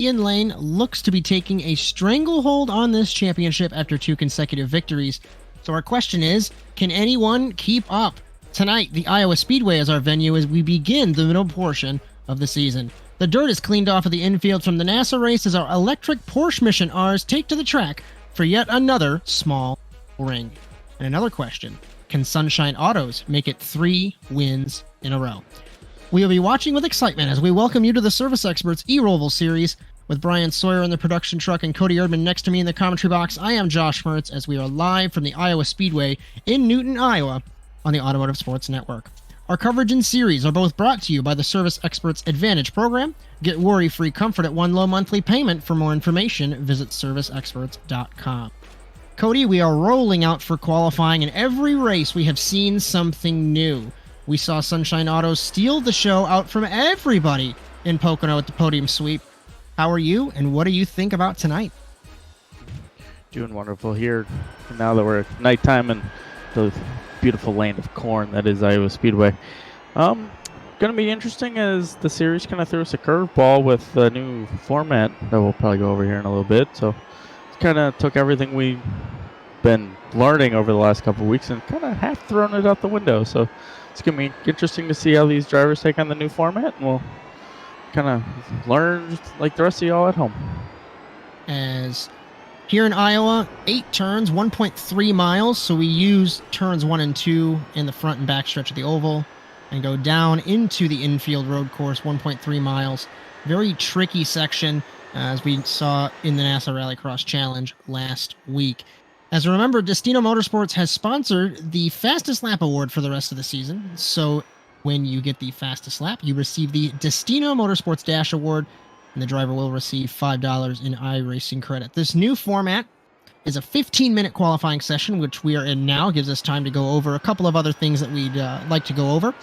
Ian Lane looks to be taking a stranglehold on this championship after 2 consecutive victories. So our question is, can anyone keep up? Tonight, the Iowa Speedway is our venue as we begin the middle portion of the season. The dirt is cleaned off of the infield from the NASA race as our electric Porsche Mission Rs take to the track for yet another small ring. And another question, can Sunshine Autos make it 3 wins in a row? We will be watching with excitement as we welcome you to the Service Experts eRoval series with Bryan, Sawyer in the production truck and Cody Erdmann next to me in the commentary box. I am Josh Mertz as we are live from the Iowa Speedway in Newton, Iowa on the Automotive Sports Network. Our coverage and series are both brought to you by the Service Experts Advantage program. Get worry-free comfort at one low monthly payment. For more information, visit serviceexperts.com. Cody, we are rolling out for qualifying. In every race, we have seen something new. We saw Sunshine Autos steal the show out from everybody in Pocono at the podium sweep. How are you, and what do you think about tonight? Doing wonderful here now that we're at nighttime and the beautiful land of corn that is Iowa Speedway. Going to be interesting as the series kind of threw us a curveball with the new format that we'll probably go over here in a little bit. So it kind of took everything we've been learning over the last couple of weeks and kind of half thrown it out the window. So it's going to be interesting to see how these drivers take on the new format, and we'll kind of learn like the rest of y'all at home. As here in Iowa, 8 turns, 1.3 miles, so we use turns 1 and 2 in the front and back stretch of the oval and go down into the infield road course, 1.3 miles. Very tricky section, as we saw in the NASA Rallycross Challenge last week. As a remember, Destino Motorsports has sponsored the Fastest Lap Award for the rest of the season, so when you get the fastest lap, you receive the Destino Motorsports Dash Award, and the driver will receive $5 in iRacing credit. This new format is a 15-minute qualifying session, which we are in now. It gives us time to go over a couple of other things that we'd like to go over.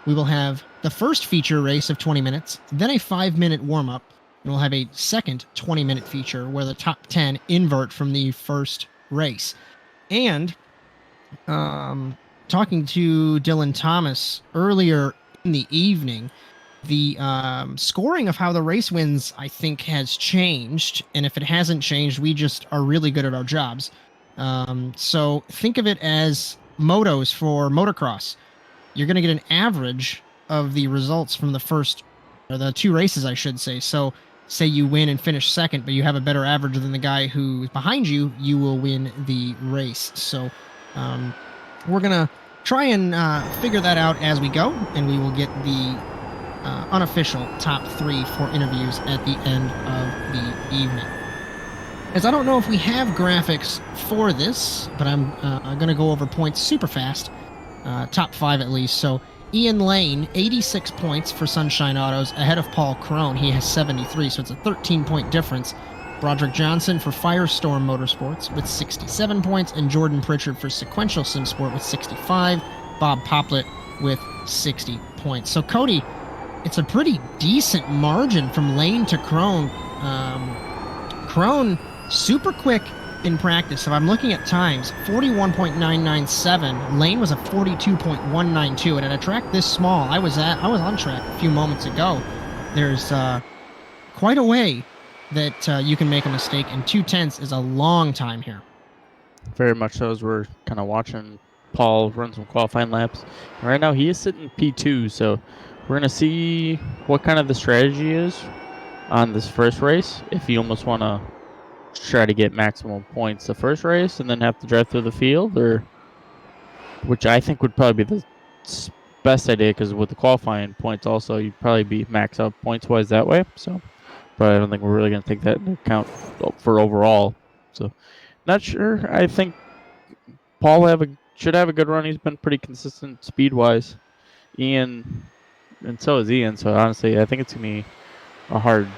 We will have the first feature race of 20 minutes, then a 5-minute warm-up, and we'll have a second 20-minute feature where the top 10 invert from the first race. And talking to Dylan Thomas earlier in the evening, the scoring of how the race wins, I think, has changed. And if it hasn't changed, we just are really good at our jobs. So think of it as motos for motocross. You're going to get an average of the results from the first, or the 2 races, I should say. So say you win and finish second, but you have a better average than the guy who's behind you, you will win the race. So we're going to try and figure that out as we go, and we will get the unofficial top 3 for interviews at the end of the evening. As I don't know if we have graphics for this, but I'm going to go over points super fast, top 5 at least. So Ian Lane, 86 points for Sunshine Autos, ahead of Paul Crone. He has 73, so it's a 13-point difference. Broderick Johnson for Firestorm Motorsports with 67 points, and Jordan Pritchard for Sequential Sim Sport with 65. Bob Poplet with 60 points. So Cody, it's a pretty decent margin from Lane to Crone. Crone, super quick in practice. If I'm looking at times, 41.997. Lane was a 42.192. And at a track this small, I was on track a few moments ago. There's quite a way that you can make a mistake, and 2/10 is a long time here. Very much so, as we're kind of watching Paul run some qualifying laps. Right now, he is sitting P2, so we're going to see what kind of the strategy is on this first race. If you almost want to try to get maximum points the first race and then have to drive through the field, or which I think would probably be the best idea, because with the qualifying points also, you'd probably be max out points-wise that way. So, but I don't think we're really going to take that into account for overall. So, not sure. I think Paul should have a good run. He's been pretty consistent speed-wise. Ian, and so is Ian. So honestly, I think it's going to be a hard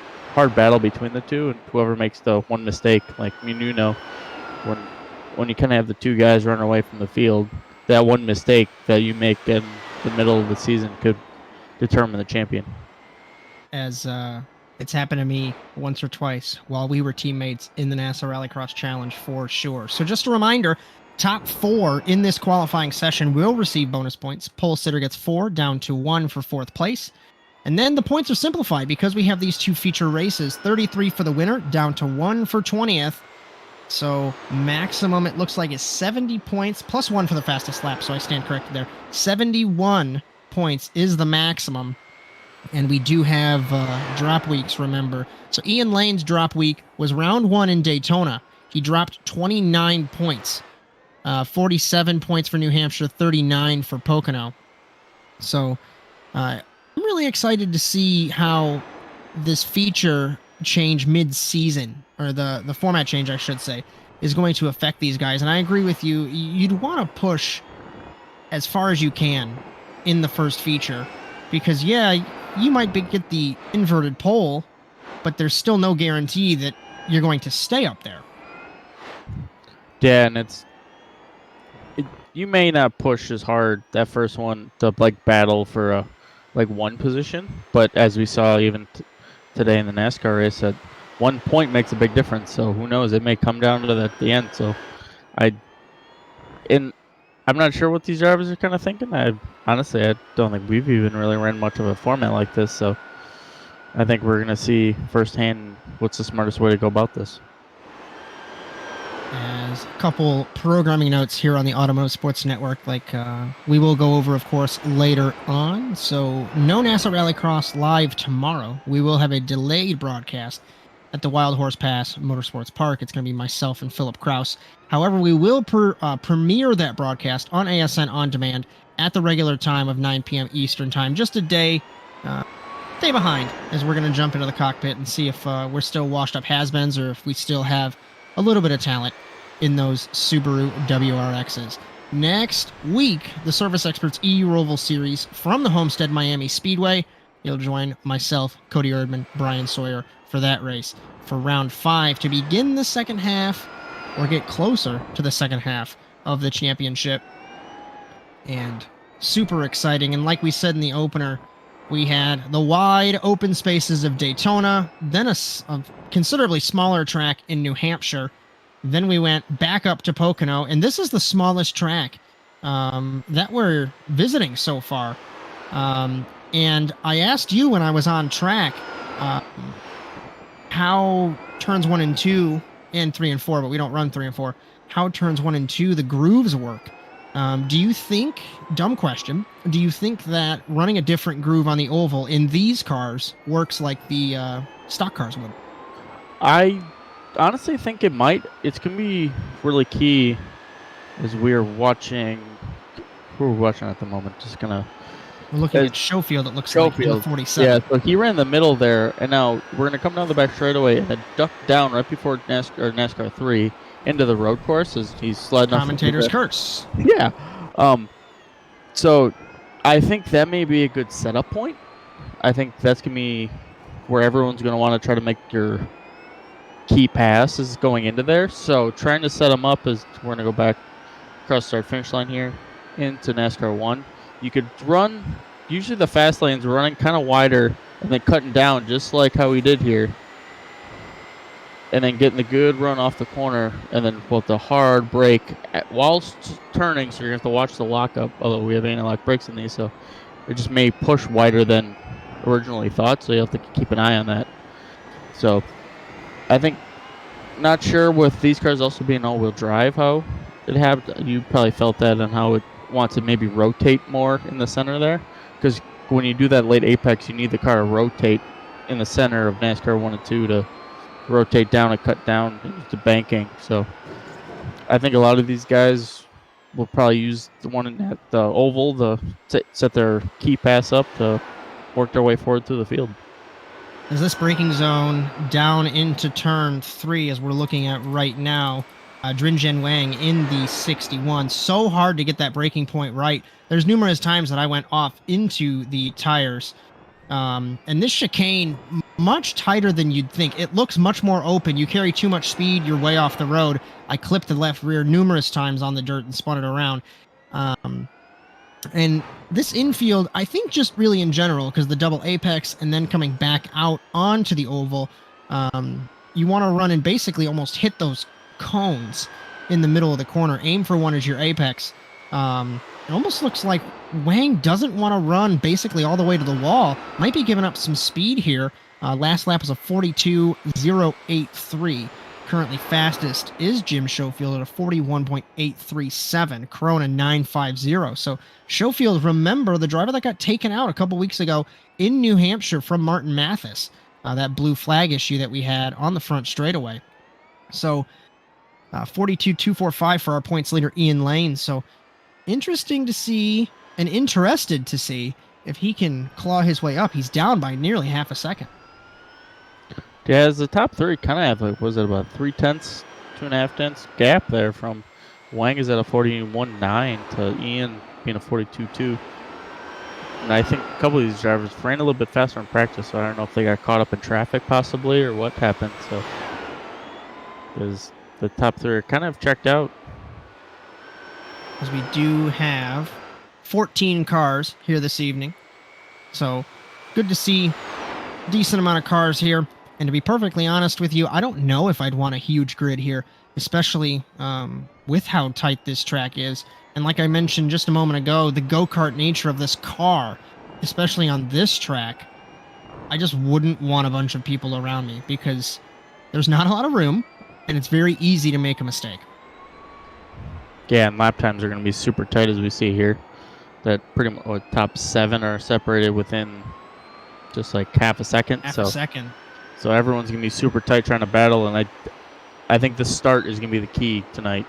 battle between the two, and whoever makes the one mistake, like when you kind of have the 2 guys run away from the field, that one mistake that you make in the middle of the season could determine the champion. As it's happened to me once or twice while we were teammates in the NASA Rallycross Challenge for sure. So just a reminder, top 4 in this qualifying session will receive bonus points. Pole sitter gets 4, down to 1 for 4th place. And then the points are simplified because we have these two feature races, 33 for the winner, down to 1 for 20th. So maximum, it looks like, is 70 points, plus 1 for the fastest lap, so I stand corrected there. 71 points is the maximum. And we do have drop weeks, remember. So Ian Lane's drop week was round 1 in Daytona. He dropped 29 points. 47 points for New Hampshire, 39 for Pocono. So I'm really excited to see how this feature change mid-season, or the format change, I should say, is going to affect these guys. And I agree with you. You'd want to push as far as you can in the first feature, because, yeah, you might get the inverted pole, but there's still no guarantee that you're going to stay up there. Yeah, and you may not push as hard that first one to like battle for one position, but as we saw even today in the NASCAR race, that 1 point makes a big difference. So who knows? It may come down to that at the end. So I'm not sure what these drivers are kind of thinking. Honestly, I don't think we've even really ran much of a format like this. So I think we're going to see firsthand what's the smartest way to go about this. As a couple programming notes here on the Automotive Sports Network, we will go over, of course, later on. So no NASA Rallycross live tomorrow. We will have a delayed broadcast at the Wild Horse Pass Motorsports Park. It's going to be myself and Philip Kraus. However, we will premiere that broadcast on ASN On Demand at the regular time of 9 p.m. Eastern Time, just a day behind, as we're going to jump into the cockpit and see if we're still washed up has-beens or if we still have a little bit of talent in those Subaru WRXs. Next week, the Service Experts eRoval Series from the Homestead Miami Speedway. You'll join myself, Cody Erdmann, Bryan Sawyer for that race for round 5 to begin the second half, or get closer to the second half of the championship. And super exciting. And like we said in the opener, we had the wide open spaces of Daytona, then a considerably smaller track in New Hampshire. Then we went back up to Pocono, and this is the smallest track that we're visiting so far. And I asked you when I was on track how turns 1 and 2 and 3 and 4, but we don't run 3 and 4, how turns 1 and 2, the grooves work. Do you think, dumb question, do you think that running a different groove on the oval in these cars works like the stock cars would? I honestly think it might. It's going to be really key as we're watching. Who are we watching at the moment? Just going to... We're looking at Schofield, it looks like, 47. Yeah, so he ran the middle there, and now we're going to come down the back straightaway and duck down right before NASCAR 3 into the road course as he's sliding off. Commentator's curse. Yeah. So I think that may be a good setup point. I think that's going to be where everyone's going to want to try to make your key pass is going into there. So trying to set them up is we're going to go back across the start-finish line here into NASCAR 1. You could run, usually the fast lane's running kind of wider and then cutting down just like how we did here. And then getting the good run off the corner and then with the hard brake whilst turning, so you're going to have to watch the lockup, although we have anti-lock brakes in these, so it just may push wider than originally thought, so you have to keep an eye on that. So I think, not sure with these cars also being all-wheel drive how it happened. You probably felt that and how it wants to maybe rotate more in the center there, because when you do that late apex, you need the car to rotate in the center of NASCAR 1 and 2 to rotate down and cut down into banking. So I think a lot of these guys will probably use the one at the oval to set their key pass up to work their way forward through the field. As this braking zone down into turn 3, as we're looking at right now, Drinjen Wang in the 61. So hard to get that braking point right. There's numerous times that I went off into the tires. And this chicane, much tighter than you'd think. It looks much more open. You carry too much speed, you're way off the road. I clipped the left rear numerous times on the dirt and spun it around. And this infield, I think just really in general, because the double apex and then coming back out onto the oval, you want to run and basically almost hit those cones in the middle of the corner. Aim for one as your apex. It almost looks like Wang doesn't want to run basically all the way to the wall. Might be giving up some speed here. Last lap was a 42.083. Currently fastest is Jim Schofield at a 41.837. Corona 950. So Schofield, remember the driver that got taken out a couple weeks ago in New Hampshire from Martin Mathis. That blue flag issue that we had on the front straightaway. So 42.245 for our points leader Ian Lane. So interesting to see and interested to see if he can claw his way up. He's down by nearly half a second. Yeah, as the top three kind of have, like, was it about 3/10, 2.5 tenths gap there from Wang is at a 41.9 to Ian being a 42.2. And I think a couple of these drivers ran a little bit faster in practice, so I don't know if they got caught up in traffic possibly or what happened. So, because the top three are kind of checked out. As we do have 14 cars here this evening. So, good to see a decent amount of cars here. And to be perfectly honest with you, I don't know if I'd want a huge grid here, especially with how tight this track is. And like I mentioned just a moment ago, the go-kart nature of this car, especially on this track, I just wouldn't want a bunch of people around me because there's not a lot of room, and it's very easy to make a mistake. Yeah, and lap times are going to be super tight as we see here. That pretty much top 7 are separated within just like half a second. Half a second. So everyone's going to be super tight trying to battle, and I think the start is going to be the key tonight.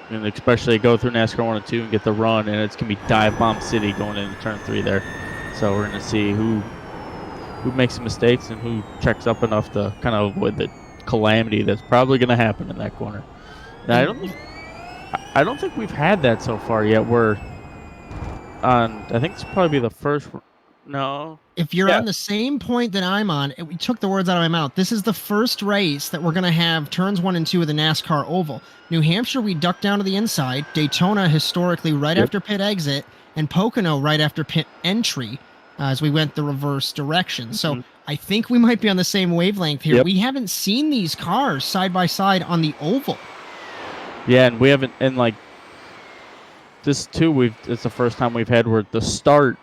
And especially go through NASCAR 1 and 2 and get the run, and it's going to be dive bomb city going into turn 3 there. So we're going to see who makes mistakes and who checks up enough to kind of avoid the calamity that's probably going to happen in that corner. Now, I don't think we've had that so far yet. We're on, I think this will probably be the first. No. If you're on the same point that I'm on, we took the words out of my mouth. This is the first race that we're going to have turns 1 and 2 of the NASCAR Oval. New Hampshire, we duck down to the inside. Daytona, historically, right after pit exit. And Pocono, right after pit entry, as we went the reverse direction. So I think we might be on the same wavelength here. We haven't seen these cars side by side on the Oval. Yeah, and we haven't, and like this too, it's the first time we've had where the start,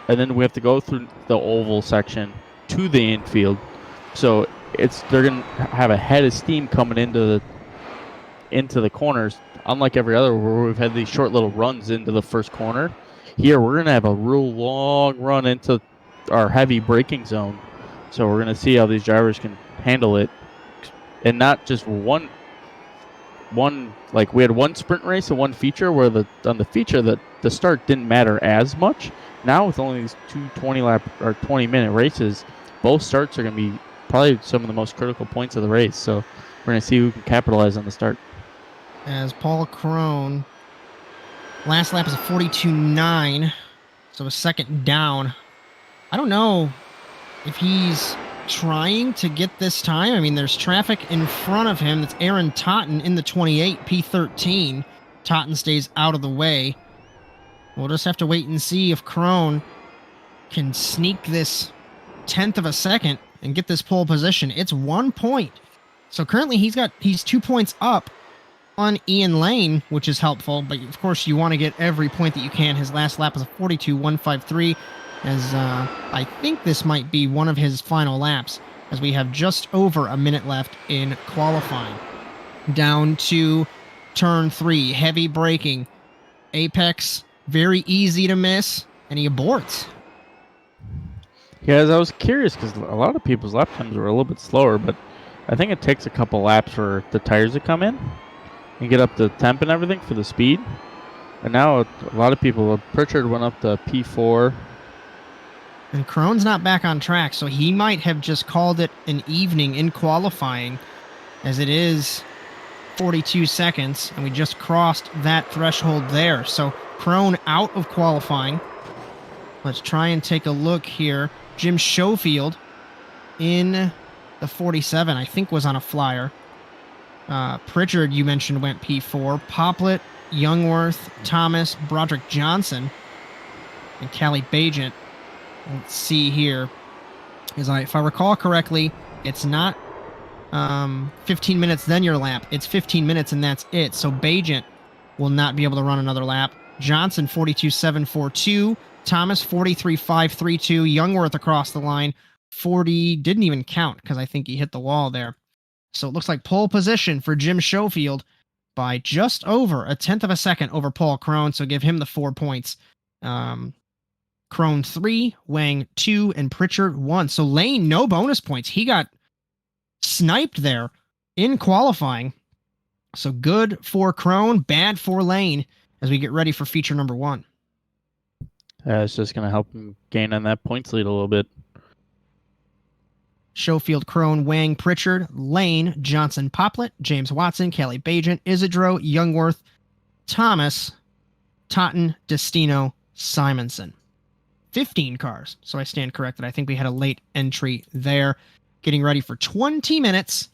and then we have to go through the oval section to the infield. So they're gonna have a head of steam coming into the corners. Unlike every other where we've had these short little runs into the first corner, here we're gonna have a real long run into our heavy braking zone. So we're gonna see how these drivers can handle it, and not just one. Like we had one sprint race and one feature where on the feature the start didn't matter as much. Now with only these 20 minute races, both starts are going to be probably some of the most critical points of the race. So we're going to see who can capitalize on the start. As Paul Crone, last lap is a 42.9, so a second down. I don't know if he's trying to get this time. I mean, there's traffic in front of him. That's Aaron Totten in the 28, P13. Totten stays out of the way. We'll just have to wait and see if Crone can sneak this 1/10 of a second and get this pole position. It's 1 point. So currently he's 2 points up on Ian Lane, which is helpful. But of course you want to get every point that you can. His last lap was a 42.153. As I think this might be one of his final laps, as we have just over a minute left in qualifying. Down to turn 3, heavy braking. Apex, very easy to miss, and he aborts. Yeah, as I was curious, because a lot of people's lap times were a little bit slower, but I think it takes a couple laps for the tires to come in and get up the temp and everything for the speed. And now a lot of people, Pritchard went up to P4. And Crone's not back on track, so he might have just called it an evening in qualifying, as it is 42 seconds, and we just crossed that threshold there. So Crone out of qualifying. Let's try and take a look here. Jim Schofield in the 47, I think was on a flyer. Pritchard, you mentioned, went P4. Poplet, Youngworth, Thomas, Broderick Johnson, and Callie Bajent. Let's see here. If I recall correctly, it's not 15 minutes then your lap. It's 15 minutes and that's it. So Bajent will not be able to run another lap. Johnson 42.742. Thomas 43.532. Youngworth across the line 40. Didn't even count because I think he hit the wall there. So it looks like pole position for Jim Schofield by just over a tenth of a second over Paul Crone. So give him the 4 points. Crone 3, Wang 2, and Pritchard 1. So Lane, no bonus points. He got sniped there in qualifying. So good for Crone, bad for Lane as we get ready for feature number 1. It's just going to help him gain on that points lead a little bit. Schofield, Crone, Wang, Pritchard, Lane, Johnson, Poplet, James Watson, Kelly Bajent, Isidro, Youngworth, Thomas, Totten, Destino, Simonson. 15 cars. So I stand corrected. I think we had a late entry there. Getting ready for 20 minutes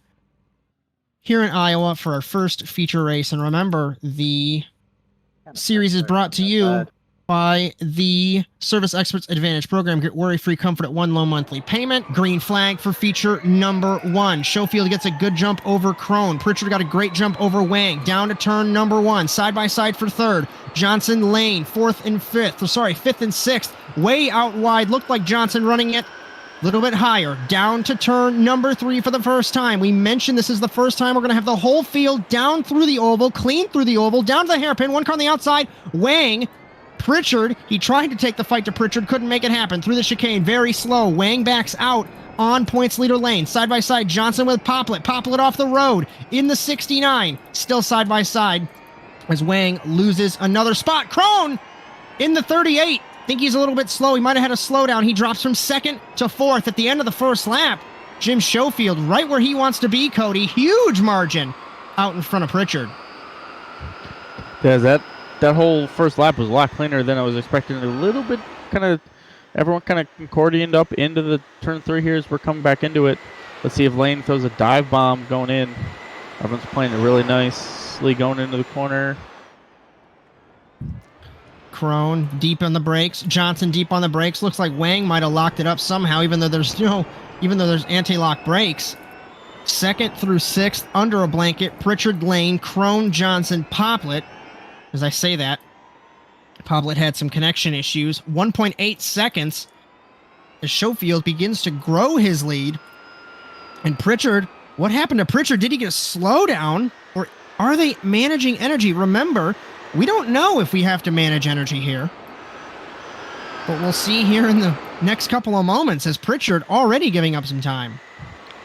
here in Iowa for our first feature race. And remember, the series is brought to you by the Service Experts Advantage program. Get worry-free comfort at one low monthly payment. Green flag for feature number 1. Schofield gets a good jump over Crone. Pritchard got a great jump over Wang. Down to turn number 1. Side by side for 3rd. Johnson, Lane, 4th and 5th. Oh, sorry, 5th and 6th. Way out wide. Looked like Johnson running it a little bit higher. Down to turn number 3 for the first time. We mentioned this is the first time we're going to have the whole field down through the oval, clean through the oval, down to the hairpin. One car on the outside. Wang. Pritchard, he tried to take the fight to Pritchard, couldn't make it happen. Through the chicane, very slow. Wang backs out on points leader lane. Side by side, Johnson with Poplet. Poplet off the road in the 69. Still side by side as Wang loses another spot. Crone in the 38. Think he's a little bit slow. He might have had a slowdown. He drops from 2nd to 4th at the end of the first lap. Jim Schofield right where he wants to be, Cody. Huge margin out in front of Pritchard. Yeah, that whole first lap was a lot cleaner than I was expecting. A little bit everyone kind of concordioned up into the turn 3 here as we're coming back into it. Let's see if Lane throws a dive bomb going in. Everyone's playing it really nicely going into the corner. Crone deep on the brakes. Johnson deep on the brakes. Looks like Wang might have locked it up somehow, even though there's anti-lock brakes. 2nd through 6th under a blanket. Pritchard, Lane, Crone, Johnson, Poplet. As I say that, Poplet had some connection issues. 1.8 seconds as Schofield begins to grow his lead. And Pritchard, what happened to Pritchard? Did he get a slowdown? Or are they managing energy? Remember, we don't know if we have to manage energy here. But we'll see here in the next couple of moments as Pritchard already giving up some time.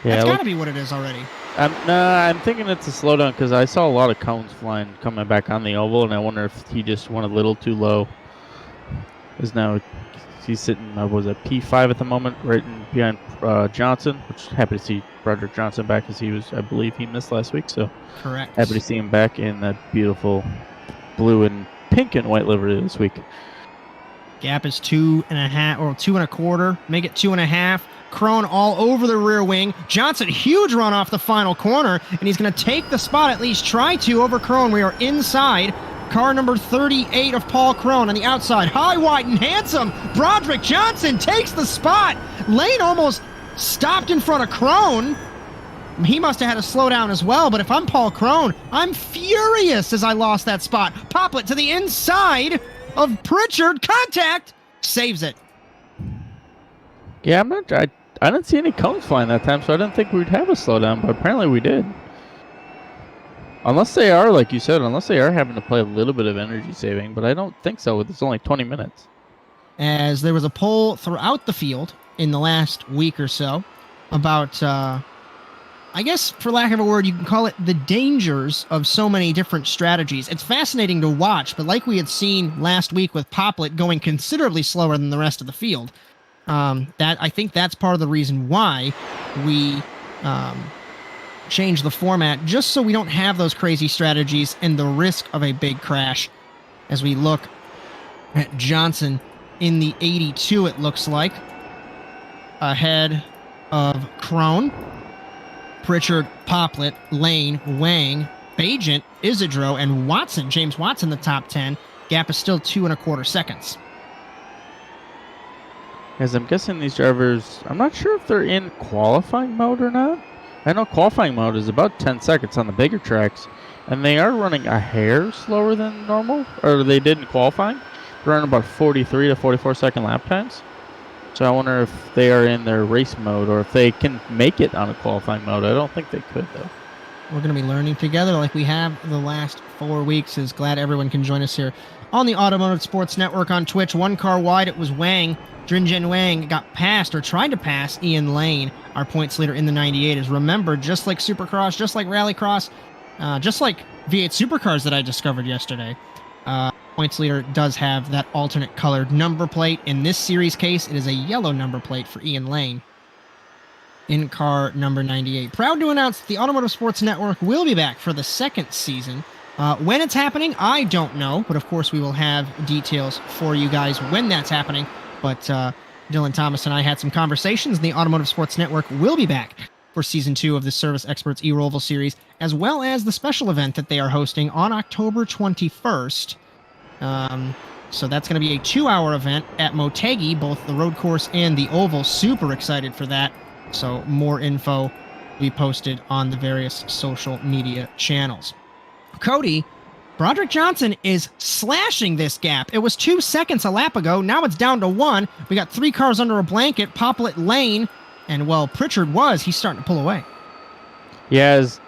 Yeah, that's got to be what it is already. I'm thinking it's a slowdown because I saw a lot of cones flying coming back on the oval, and I wonder if he just went a little too low. Because now he's sitting, was at P5 at the moment, right behind Johnson, which happy to see Broderick Johnson back as I believe he missed last week. So correct. Happy to see him back in that beautiful blue and pink and white livery this week. Gap is 2.5 or 2.25. Make it 2.5. Crone all over the rear wing. Johnson, huge run off the final corner, and he's going to take the spot, at least try to, over Crone. We are inside. Car number 38 of Paul Crone on the outside. High, wide, and handsome. Broderick Johnson takes the spot. Lane almost stopped in front of Crone. He must have had a slowdown as well, but if I'm Paul Crone, I'm furious as I lost that spot. Poplet to the inside of Pritchard. Contact. Saves it. Yeah, I didn't see any cones flying that time, so I didn't think we'd have a slowdown, but apparently we did. Unless they are, like you said, having to play a little bit of energy saving, but I don't think so. It's only 20 minutes. As there was a poll throughout the field in the last week or so about, I guess, for lack of a word, you can call it the dangers of so many different strategies. It's fascinating to watch, but like we had seen last week with Poplet going considerably slower than the rest of the field, I think that's part of the reason why we change the format, just so we don't have those crazy strategies and the risk of a big crash. As we look at Johnson in the 82, it looks like, ahead of Crone, Pritchard, Poplet, Lane, Wang, Bajent, Isidro, and Watson. James Watson, the top 10. Gap is still 2.25 seconds. As I'm guessing these drivers, I'm not sure if they're in qualifying mode or not. I know qualifying mode is about 10 seconds on the bigger tracks, and they are running a hair slower than normal, or they did in qualifying. They're running about 43 to 44 second lap times. So I wonder if they are in their race mode or if they can make it on a qualifying mode. I don't think they could, though. We're going to be learning together like we have the last 4 weeks. Is glad everyone can join us here on the Automotive Sports Network on Twitch. One car wide, it was Wang. Drinjen Wang got passed or tried to pass Ian Lane, our points leader in the 98. Is remember, just like Supercross, just like Rallycross, just like V8 Supercars that I discovered yesterday, points leader does have that alternate colored number plate. In this series case, it is a yellow number plate for Ian Lane in car number 98. Proud to announce that the Automotive Sports Network will be back for the second season. When it's happening, I don't know, but of course we will have details for you guys when that's happening. But Dylan Thomas and I had some conversations, and the Automotive Sports Network will be back for Season 2 of the Service Experts eRoval series, as well as the special event that they are hosting on October 21st. So that's going to be a 2-hour event at Motegi, both the road course and the oval. Super excited for that. So more info will be posted on the various social media channels. Cody, Broderick Johnson is slashing this gap. It was 2 seconds a lap ago. Now it's down to 1. We got 3 cars under a blanket. Poplet Lane. And, well, Pritchard he's starting to pull away. Yeah, as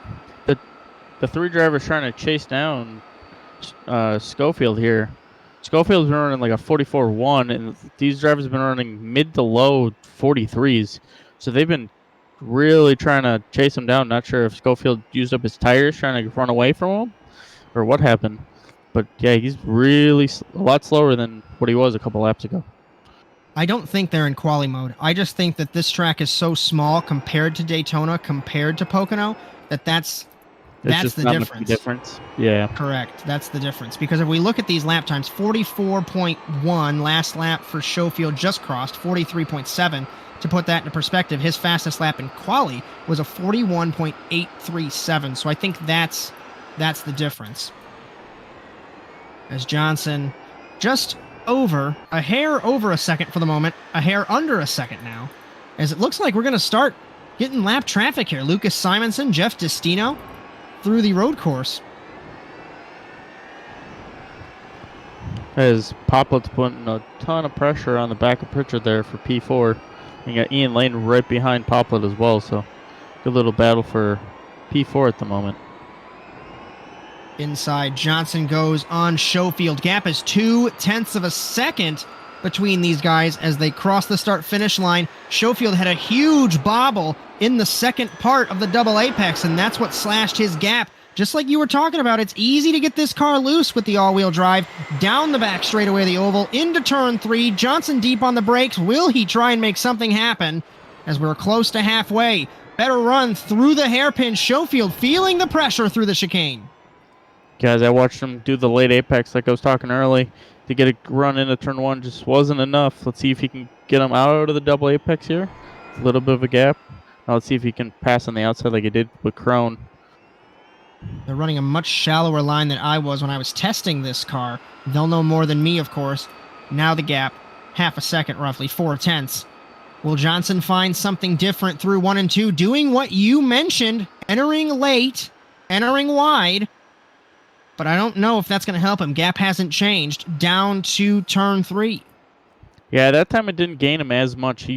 the 3 drivers trying to chase down Schofield here. Schofield's been running like a 44.1, and these drivers have been running mid to low 43s. So they've been really trying to chase him down. Not sure if Schofield used up his tires trying to run away from him or what happened. But, yeah, he's really a lot slower than what he was a couple laps ago. I don't think they're in quali mode. I just think that this track is so small compared to Daytona, compared to Pocono, that's the difference. Yeah. Correct. That's the difference. Because if we look at these lap times, 44.1 last lap for Schofield just crossed, 43.7. To put that into perspective, his fastest lap in quali was a 41.837. So I think that's the difference. As Johnson just a hair over a second for the moment, a hair under a second now, as it looks like we're going to start getting lap traffic here. Lucas Simonson, Jeff Destino through the road course. As Poplet's putting a ton of pressure on the back of Pritchard there for P4. And you got Ian Lane right behind Poplet as well, so good little battle for P4 at the moment. Inside, Johnson goes on Schofield. Gap is 0.2 of a second between these guys as they cross the start-finish line. Schofield had a huge bobble in the second part of the double apex, and that's what slashed his gap. Just like you were talking about, it's easy to get this car loose with the all-wheel drive. Down the back straightaway of the oval, into turn 3. Johnson deep on the brakes. Will he try and make something happen? As we're close to halfway. Better run through the hairpin. Schofield feeling the pressure through the chicane. Guys, I watched him do the late apex like I was talking early. To get a run into turn 1 just wasn't enough. Let's see if he can get him out of the double apex here. A little bit of a gap. Now let's see if he can pass on the outside like he did with Crone. They're running a much shallower line than I was when I was testing this car. They'll know more than me, of course. Now the gap, half a second roughly, 0.4. Will Johnson find something different through 1 and 2, doing what you mentioned, entering late, entering wide, but I don't know if that's going to help him. Gap hasn't changed, down to turn 3. Yeah, that time it didn't gain him as much.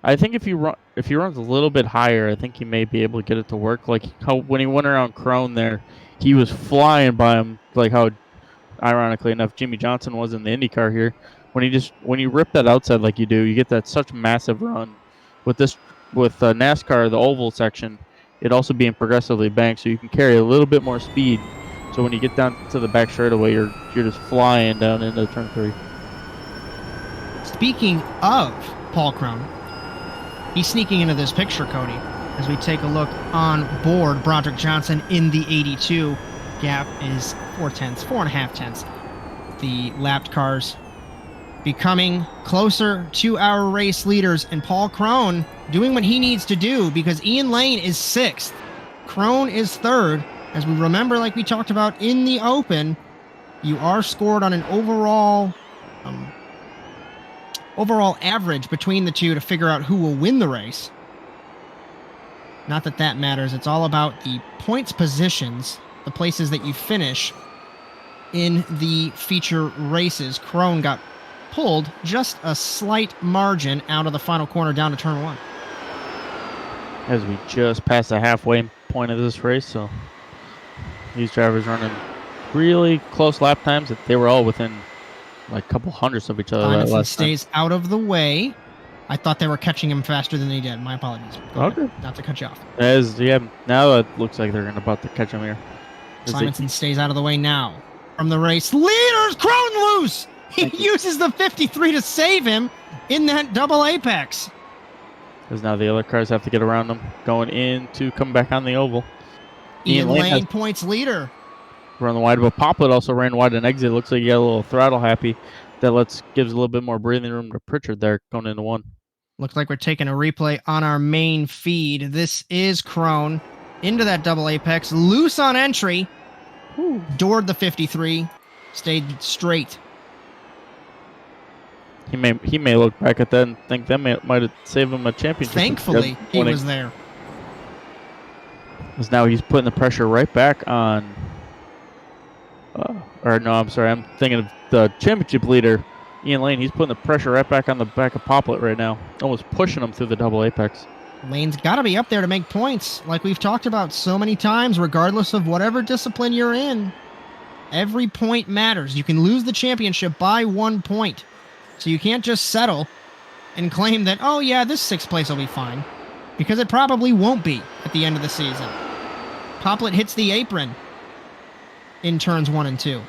I think if he runs a little bit higher, I think he may be able to get it to work. Like how when he went around Crone there, he was flying by him. Like how, ironically enough, Jimmy Johnson was in the IndyCar here. When you rip that outside like you do, you get that such massive run. With NASCAR, the oval section, it also being progressively banked, so you can carry a little bit more speed. So when you get down to the back straightaway, you're just flying down into turn 3. Speaking of Paul Crone, he's sneaking into this picture, Cody, as we take a look on board. Broderick Johnson in the 82. Gap is 4.5. The lapped cars becoming closer to our race leaders, and Paul Crone doing what he needs to do because Ian Lane is 6th. Crone is 3rd. As we remember, like we talked about in the Open, you are scored on an overall average between the two to figure out who will win the race. Not that that matters. It's all about the points positions, the places that you finish in the feature races. Krone got pulled just a slight margin out of the final corner down to turn 1. As we just passed the halfway point of this race, so these drivers running really close lap times. That they were all within like a couple hundredths of each other. Simonson stays out of the way. I thought they were catching him faster than they did. My apologies. Okay. Not to cut you off. Now it looks like they're about to catch him here. Simonson stays out of the way now. From the race, leaders, Krone loose! He uses the 53 to save him in that double apex. Because now the other cars have to get around them, going in to come back on the oval. Ian Lane points leader. Run wide, but Poplet also ran wide and exit. Looks like he got a little throttle happy. That gives a little bit more breathing room to Pritchard there going into 1. Looks like we're taking a replay on our main feed. This is Krone into that double apex, loose on entry. Doored the 53, stayed straight. He may look back at that and think that might have saved him a championship. Thankfully, he was there. Because now he's putting the pressure right back on. I'm sorry. I'm thinking of the championship leader, Ian Lane. He's putting the pressure right back on the back of Poplet right now, almost pushing him through the double apex. Lane's got to be up there to make points, like we've talked about so many times, regardless of whatever discipline you're in. Every point matters. You can lose the championship by 1 point. So you can't just settle and claim that, oh yeah, this 6th place will be fine. Because it probably won't be at the end of the season. Poplet hits the apron in turns 1 and 2.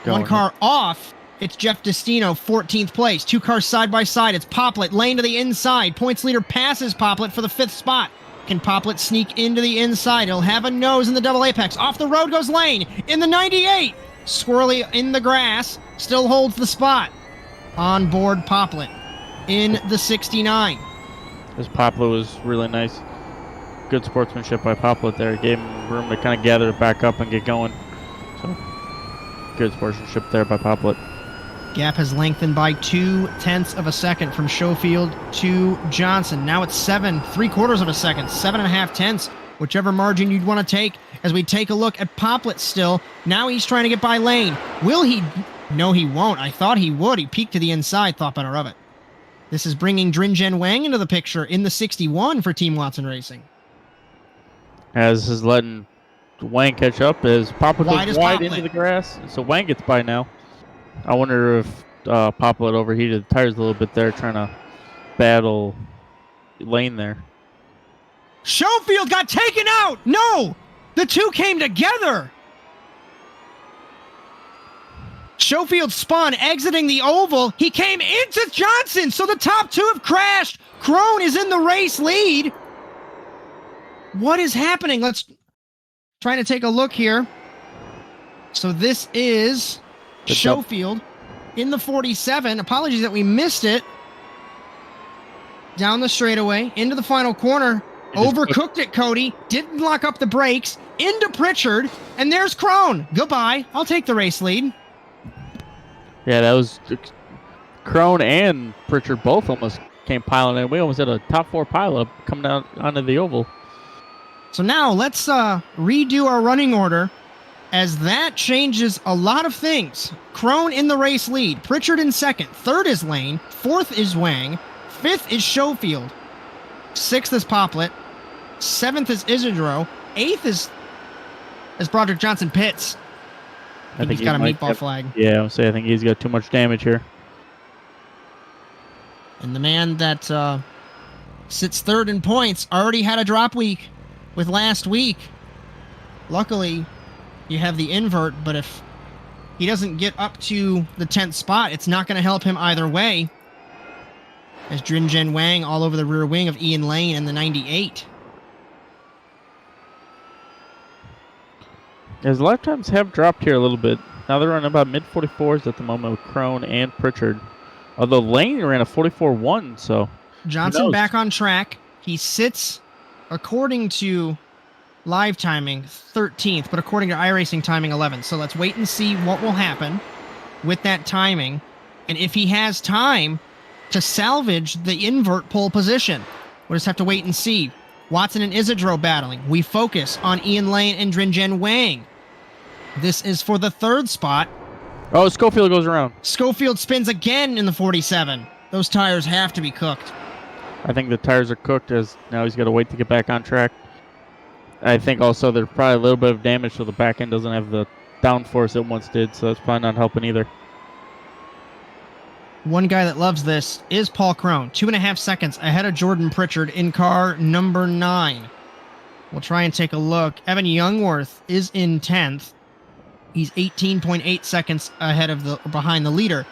One car off. It's Jeff Destino, 14th place. 2 cars side by side. It's Poplet, Lane to the inside. Points leader passes Poplet for the 5th spot. Can Poplet sneak into the inside? He'll have a nose in the double apex. Off the road goes Lane in the 98. Squirrely in the grass. Still holds the spot. On board Poplet in the 69. This Poplet was really nice. Good sportsmanship by Poplet there. Gave him room to kind of gather it back up and get going. So, good sportsmanship there by Poplet. Gap has lengthened by 0.2 of a second from Schofield to Johnson. Now it's 3/4 of a second, 7.5 tenths, whichever margin you'd want to take. As we take a look at Poplet still, now he's trying to get by Lane. Will he? No, he won't. I thought he would. He peeked to the inside, thought better of it. This is bringing Dringen Wang into the picture in the 61 for Team Watson Racing. As is letting Wang catch up as Poplet goes wide Poplet into the grass, so Wang gets by now. I wonder if Poplet overheated the tires a little bit there, trying to battle Lane there. Schofield got taken out! No! The two came together! Schofield spun, exiting the oval. He came into Johnson, so the top 2 have crashed. Krone is in the race lead. What is happening? Let's try to take a look here. So this is Schofield in the 47. Apologies that we missed it. Down the straightaway, into the final corner. Overcooked it, Cody. Didn't lock up the brakes. Into Pritchard. And there's Krone. Goodbye. I'll take the race lead. Yeah, that was Krone and Pritchard both almost came piling in. We almost had a top 4 pileup coming out onto the oval. So now let's redo our running order, as that changes a lot of things. Krone in the race lead. Pritchard in 2nd. 3rd is Lane. 4th is Wang. 5th is Schofield. 6th is Poplet. 7th is Isidro. 8th is Broderick Johnson Pitts. I think he's got a meatball flag. Yeah, I think he's got too much damage here. And the man that sits 3rd in points already had a drop week with last week. Luckily, you have the invert, but if he doesn't get up to the 10th spot, it's not going to help him either way. As Dringen Wang all over the rear wing of Ian Lane in the 98. His lifetimes have dropped here a little bit. Now they're running about mid-44s at the moment with Krone and Pritchard. Although Lane ran a 44-1, so... Johnson back on track. He sits, according to live timing, 13th, but according to iRacing timing, 11th. So let's wait and see what will happen with that timing, and if he has time to salvage the invert pole position. We'll just have to wait and see. Watson and Isidro battling. We focus on Ian Lane and Drinjen Wang. This is for the third spot. Oh, Schofield goes around. Schofield spins again in the 47. Those tires have to be cooked. I think the tires are cooked, as now he's got to wait to get back on track. I think also there's probably a little bit of damage, so the back end doesn't have the downforce it once did, so that's probably not helping either. One guy that loves this is Paul Crone, 2.5 seconds ahead of Jordan Pritchard in car number 9. We'll try and take a look. Evan Youngworth is in 10th. He's 18.8 seconds ahead of behind the leader.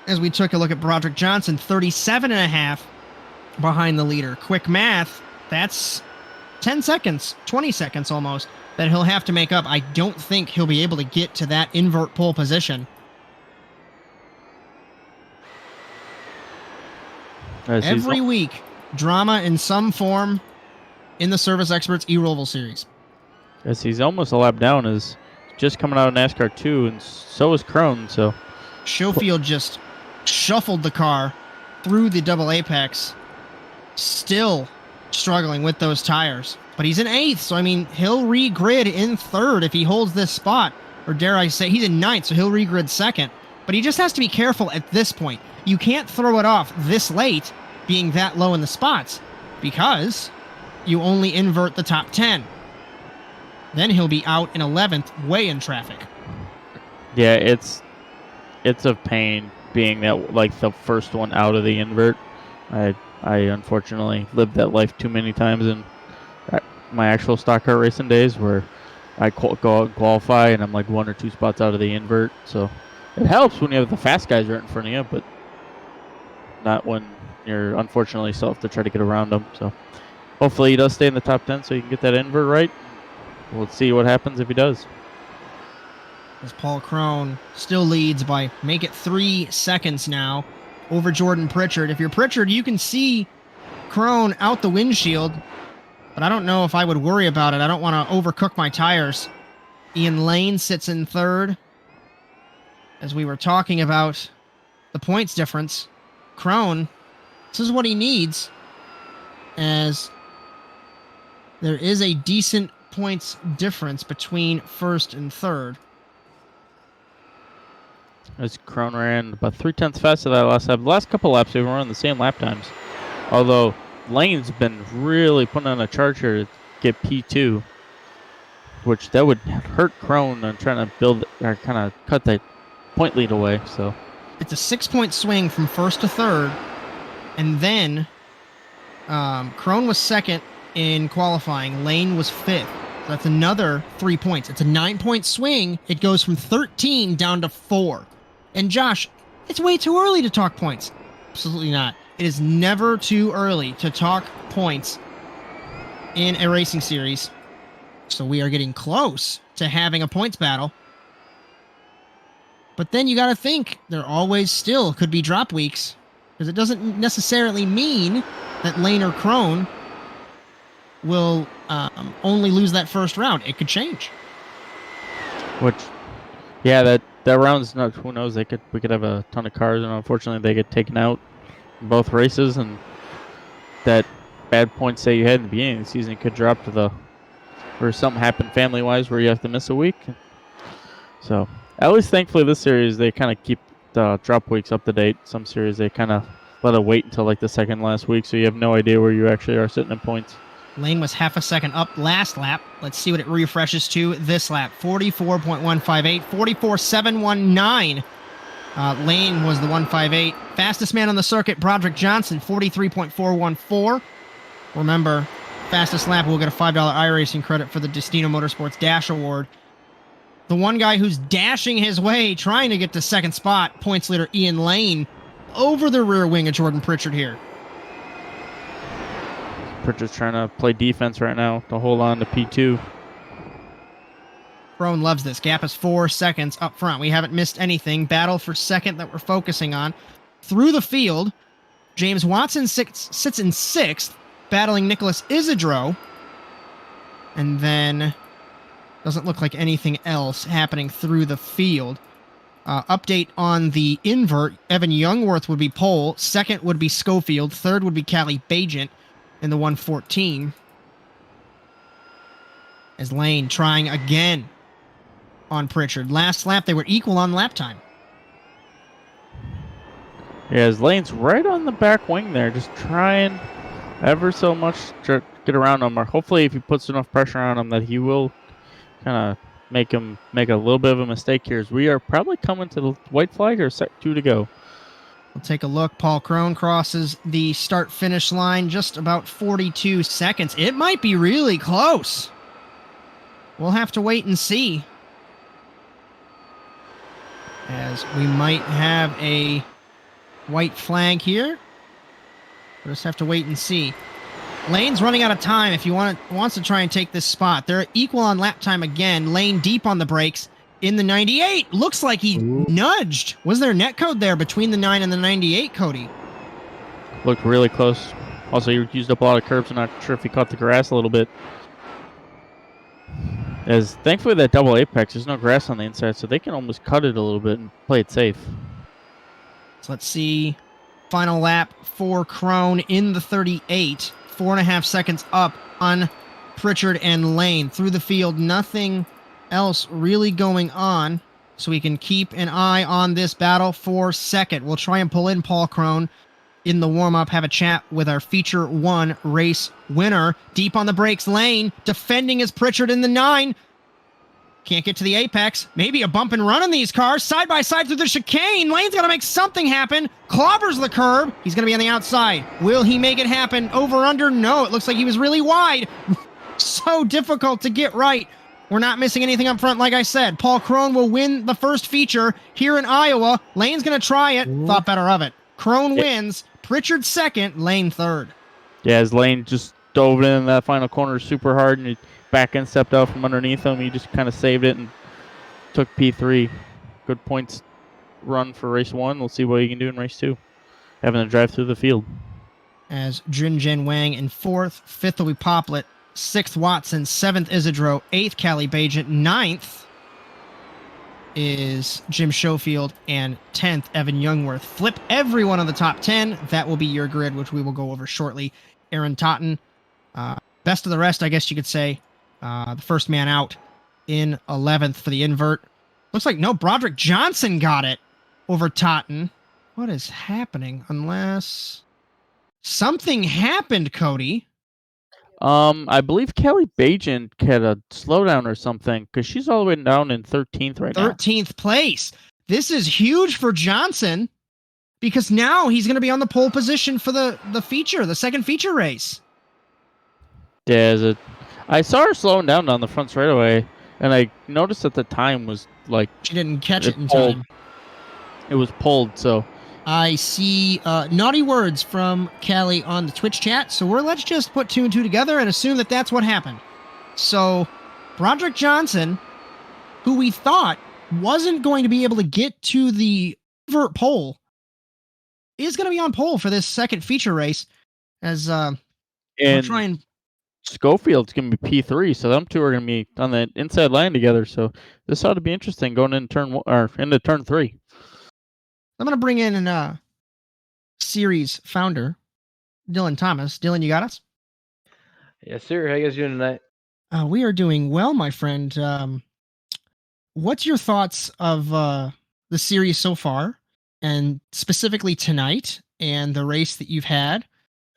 As we took a look at Broderick Johnson, 37.5 behind the leader. Quick math, that's 10 seconds, 20 seconds almost, that he'll have to make up. I don't think he'll be able to get to that invert pole position. Every week, drama in some form in the Service Experts eRoval series. As he's almost a lap down, is just coming out of NASCAR 2, and so is Crone. So Schofield just shuffled the car through the double apex, still struggling with those tires. But he's in 8th, so I mean, he'll regrid in 3rd if he holds this spot. Or dare I say, he's in 9th, so he'll regrid 2nd. But he just has to be careful at this point. You can't throw it off this late, being that low in the spots, because you only invert the top 10. Then he'll be out in 11th, way in traffic. Yeah, it's a pain being that, like, the first one out of the invert. I unfortunately lived that life too many times in my actual stock car racing days, where I go out and qualify and I'm like 1 or 2 spots out of the invert. So it helps when you have the fast guys right in front of you, but not when you're unfortunately still have to try to get around them. So hopefully he does stay in the top 10 so you can get that invert right. We'll see what happens if he does. As Paul Crone still leads by, make it 3 seconds now over Jordan Pritchard. If you're Pritchard, you can see Crone out the windshield, but I don't know if I would worry about it. I don't want to overcook my tires. Ian Lane sits in 3rd. As we were talking about the points difference, Crone, this is what he needs, as there is a decent points difference between 1st and 3rd. As Crone ran about 0.3 faster that last lap. The last couple laps, they were running the same lap times. Although Lane's been really putting on a charge here to get P2, which that would hurt Crone on trying to build or kind of cut that point lead away. So it's a 6-point swing from 1st to 3rd, and then Crone was 2nd in qualifying. Lane was 5th. So that's another 3 points. It's a 9-point swing. It goes from 13 down to 4. And Josh, it's way too early to talk points. Absolutely not. It is never too early to talk points in a racing series. So we are getting close to having a points battle. But then you got to think there always still could be drop weeks, because it doesn't necessarily mean that Lane or Crone will only lose that first round. It could change. Which, yeah, that round's not. Who knows? We could have a ton of cars, and unfortunately, they get taken out in both races, and that bad points that you had in the beginning of the season could drop to or something happened family-wise where you have to miss a week. So at least, thankfully, this series they kind of keep the drop weeks up to date. Some series they kind of let it wait until like the second last week, so you have no idea where you actually are sitting in points. Lane was half a second up last lap. Let's see what it refreshes to this lap. 44.158, 44.719. Lane was the 158. Fastest man on the circuit, Broderick Johnson, 43.414. Remember, fastest lap will get a $5 iRacing credit for the Destino Motorsports Dash Award. The one guy who's dashing his way, trying to get to second spot, points leader Ian Lane, over the rear wing of Jordan Pritchard here. Pritchard's trying to play defense right now to hold on to P2. Crone loves this. Gap is 4 seconds up front. We haven't missed anything. Battle for second that we're focusing on. Through the field, James Watson sits in 6th, battling Nicholas Isidro. And then doesn't look like anything else happening through the field. Update on the invert. Evan Youngworth would be pole. Second would be Schofield. Third would be Callie Bajent in the 114. As Lane trying again on Pritchard. Last lap, they were equal on lap time. Yeah, his Lane's right on the back wing there, just trying ever so much to get around him. Or hopefully, if he puts enough pressure on him, that he will kind of make him make a little bit of a mistake here. As we are probably coming to the white flag, or set 2 to go. We'll take a look. Paul Crone crosses the start-finish line, just about 42 seconds. It might be really close. We'll have to wait and see, as we might have a white flag here. We'll just have to wait and see. Lane's running out of time if he wants to try and take this spot. They're equal on lap time again. Lane deep on the brakes in the 98. Looks like he nudged. Was there net code there between the 9 and the 98, Cody? Looked really close. Also, he used up a lot of curbs. I'm not sure if he caught the grass a little bit. As thankfully that double apex, there's no grass on the inside, so they can almost cut it a little bit and play it safe. So let's see. Final lap for Crone in the 38. 4.5 seconds up on Pritchard and Lane. Through the field, nothing else really going on. So we can keep an eye on this battle for second. We'll try and pull in Paul Crone in the warm-up, have a chat with our Feature 1 race winner. Deep on the brakes, Lane defending as Pritchard in the 9. Can't get to the apex. Maybe a bump and run in these cars. Side by side through the chicane. Lane's got to make something happen. Clobbers the curb. He's going to be on the outside. Will he make it happen? Over, under? No, it looks like he was really wide. So difficult to get right. We're not missing anything up front, like I said. Paul Crone will win the first feature here in Iowa. Lane's going to try it. Thought better of it. Crone wins. Pritchard second. Lane third. Yeah, his Lane just dove in that final corner super hard, and he back end stepped out from underneath him. He just kind of saved it and took P3. Good points run for race 1. We'll see what he can do in race 2. Having to drive through the field. As Junjin Wang in 4th. 5th will be Poplet. 6th Watson. 7th Isidro. 8th Callie Bajent. 9th is Jim Schofield. And 10th Evan Youngworth. Flip everyone on the top 10. That will be your grid, which we will go over shortly. Aaron Totten. Best of the rest, I guess you could say. The first man out in 11th for the invert. Looks like no, Broderick Johnson got it over Totten. What is happening? Unless something happened, Cody. I believe Callie Bajent had a slowdown or something, because she's all the way down in 13th right now. 13th place. This is huge for Johnson, because now he's going to be on the pole position for the feature, the second feature race. Yeah, I saw her slowing down on the front straightaway, and I noticed that the time was like... She didn't catch it in time. It was pulled, so... I see naughty words from Callie on the Twitch chat, so let's just put 2 and 2 together and assume that that's what happened. So, Broderick Johnson, who we thought wasn't going to be able to get to the invert pole, is going to be on pole for this second feature race, as we'll try and... Schofield's going to be P3, so them two are going to be on the inside line together. So this ought to be interesting going into turn 3. I'm going to bring in a series founder, Dylan Thomas. Dylan, you got us? Yes, sir. How you guys doing tonight? We are doing well, my friend. What's your thoughts of the series so far, and specifically tonight and the race that you've had?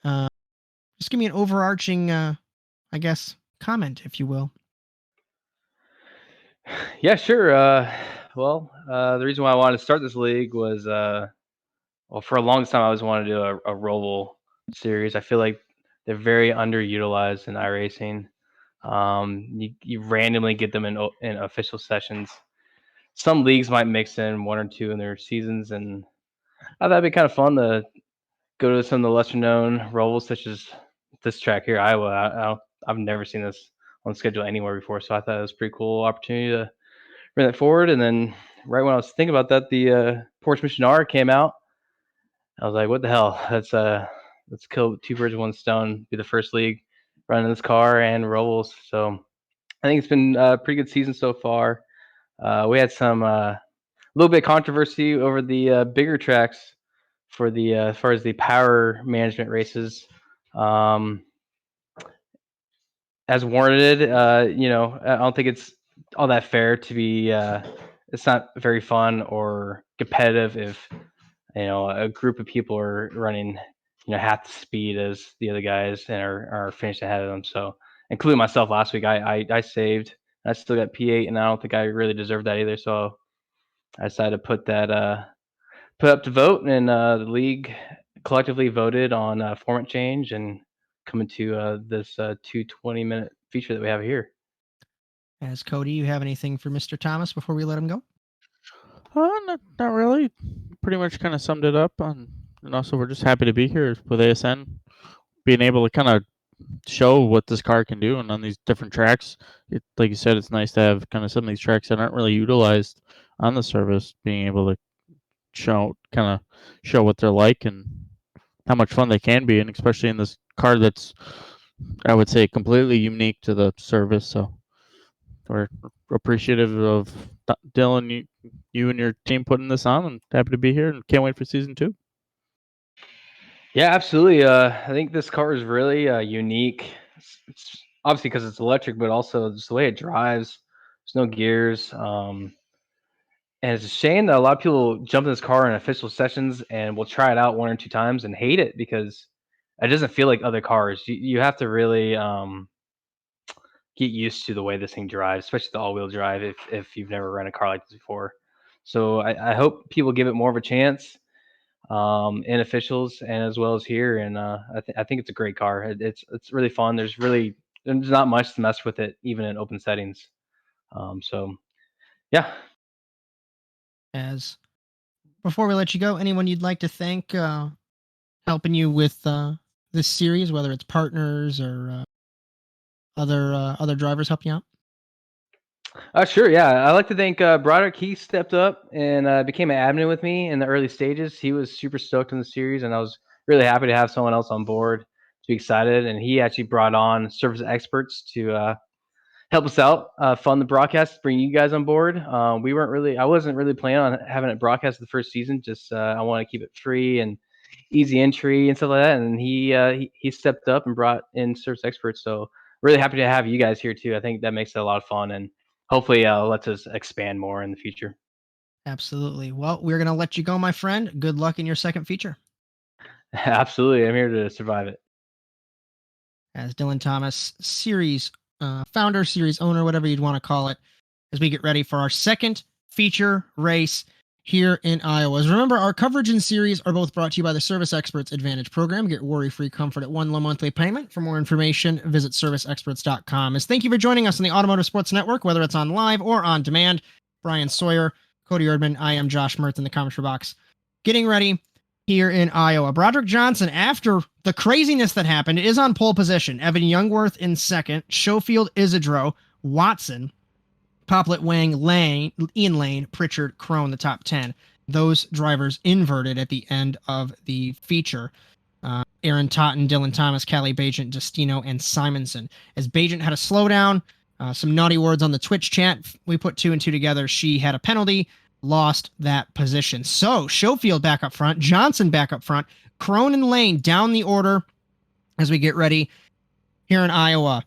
Just give me an overarching, I guess, comment, if you will. Yeah, sure. The reason why I wanted to start this league was, for a long time I always wanted to do a Roval series. I feel like they're very underutilized in iRacing. You randomly get them in official sessions. Some leagues might mix in 1 or 2 in their seasons, and I thought that'd be kind of fun to go to some of the lesser known Rovals, such as this track here, Iowa. I've never seen this on schedule anywhere before, so I thought it was a pretty cool opportunity to bring that forward. And then right when I was thinking about that, the Porsche Mission R came out. I was like, what the hell? Let's kill 2 birds with 1 stone. Be the first league running this car and Rovals. So I think it's been a pretty good season so far. We had some little little bit of controversy over the bigger tracks for the as far as the power management races. Um, as warranted, I don't think it's all that fair to be. It's not very fun or competitive if a group of people are running half the speed as the other guys and are finishing ahead of them. So, including myself last week, I saved. I still got P8, and I don't think I really deserved that either. So I decided to put up to vote, and the league collectively voted on format change and coming to this 220-minute feature that we have here. As Cody, you have anything for Mr. Thomas before we let him go? Not really. Pretty much kind of summed it up. And also, we're just happy to be here with ASN, being able to kind of show what this car can do, and on these different tracks. Like you said, it's nice to have kind of some of these tracks that aren't really utilized on the service, being able to show what they're like and how much fun they can be, and especially in this car that's, I would say, completely unique to the service. So we're appreciative of Dylan, you and your team putting this on, and happy to be here and can't wait for season 2. Yeah, absolutely. I think this car is really unique. It's obviously because it's electric, but also just the way it drives. There's no gears. And it's a shame that a lot of people jump in this car in official sessions and will try it out 1 or 2 times and hate it because it doesn't feel like other cars. You have to really get used to the way this thing drives, especially the all-wheel drive if you've never run a car like this before. So I hope people give it more of a chance in officials and as well as here. And I think it's a great car. It's really fun. There's not much to mess with it, even in open settings. So yeah. As before we let you go, anyone you'd like to thank helping you with this series, whether it's partners or other drivers helping you out? Sure. Yeah, I'd like to thank Broderick. He stepped up and became an admin with me in the early stages. He was super stoked on the series, and I was really happy to have someone else on board to be excited. And he actually brought on service experts to help us out, fund the broadcast, bring you guys on board. I wasn't really planning on having it broadcast the first season. Just I want to keep it free and easy entry and stuff like that. And he stepped up and brought in service experts. So really happy to have you guys here too. I think that makes it a lot of fun and hopefully lets us expand more in the future. Absolutely. Well, we're going to let you go, my friend. Good luck in your second feature. Absolutely. I'm here to survive it. As Dylan Thomas, series founder, series owner, whatever you'd want to call it, as we get ready for our second feature race here in Iowa. As remember, our coverage and series are both brought to you by the Service Experts Advantage program. Get worry-free comfort at one low monthly payment. For more information, visit serviceexperts.com. As thank you for joining us on the Automotive Sports Network, whether it's on live or on demand. Bryan Sawyer, Cody Erdmann, I am Josh Mertz in the commentary box. Getting ready here in Iowa. Broderick Johnson, after the craziness that happened, is on pole position. Evan Youngworth in second. Schofield, Isidro, Watson, Poplet, Wang, Ian Lane, Pritchard, Crone, the top 10. Those drivers inverted at the end of the feature. Aaron Totten, Dylan Thomas, Callie Bajent, Destino, and Simonson. As Bajent had a slowdown, some naughty words on the Twitch chat. We put 2 and 2 together. She had a penalty, lost that position. So Schofield back up front, Johnson back up front, Crone and Lane down the order as we get ready here in Iowa.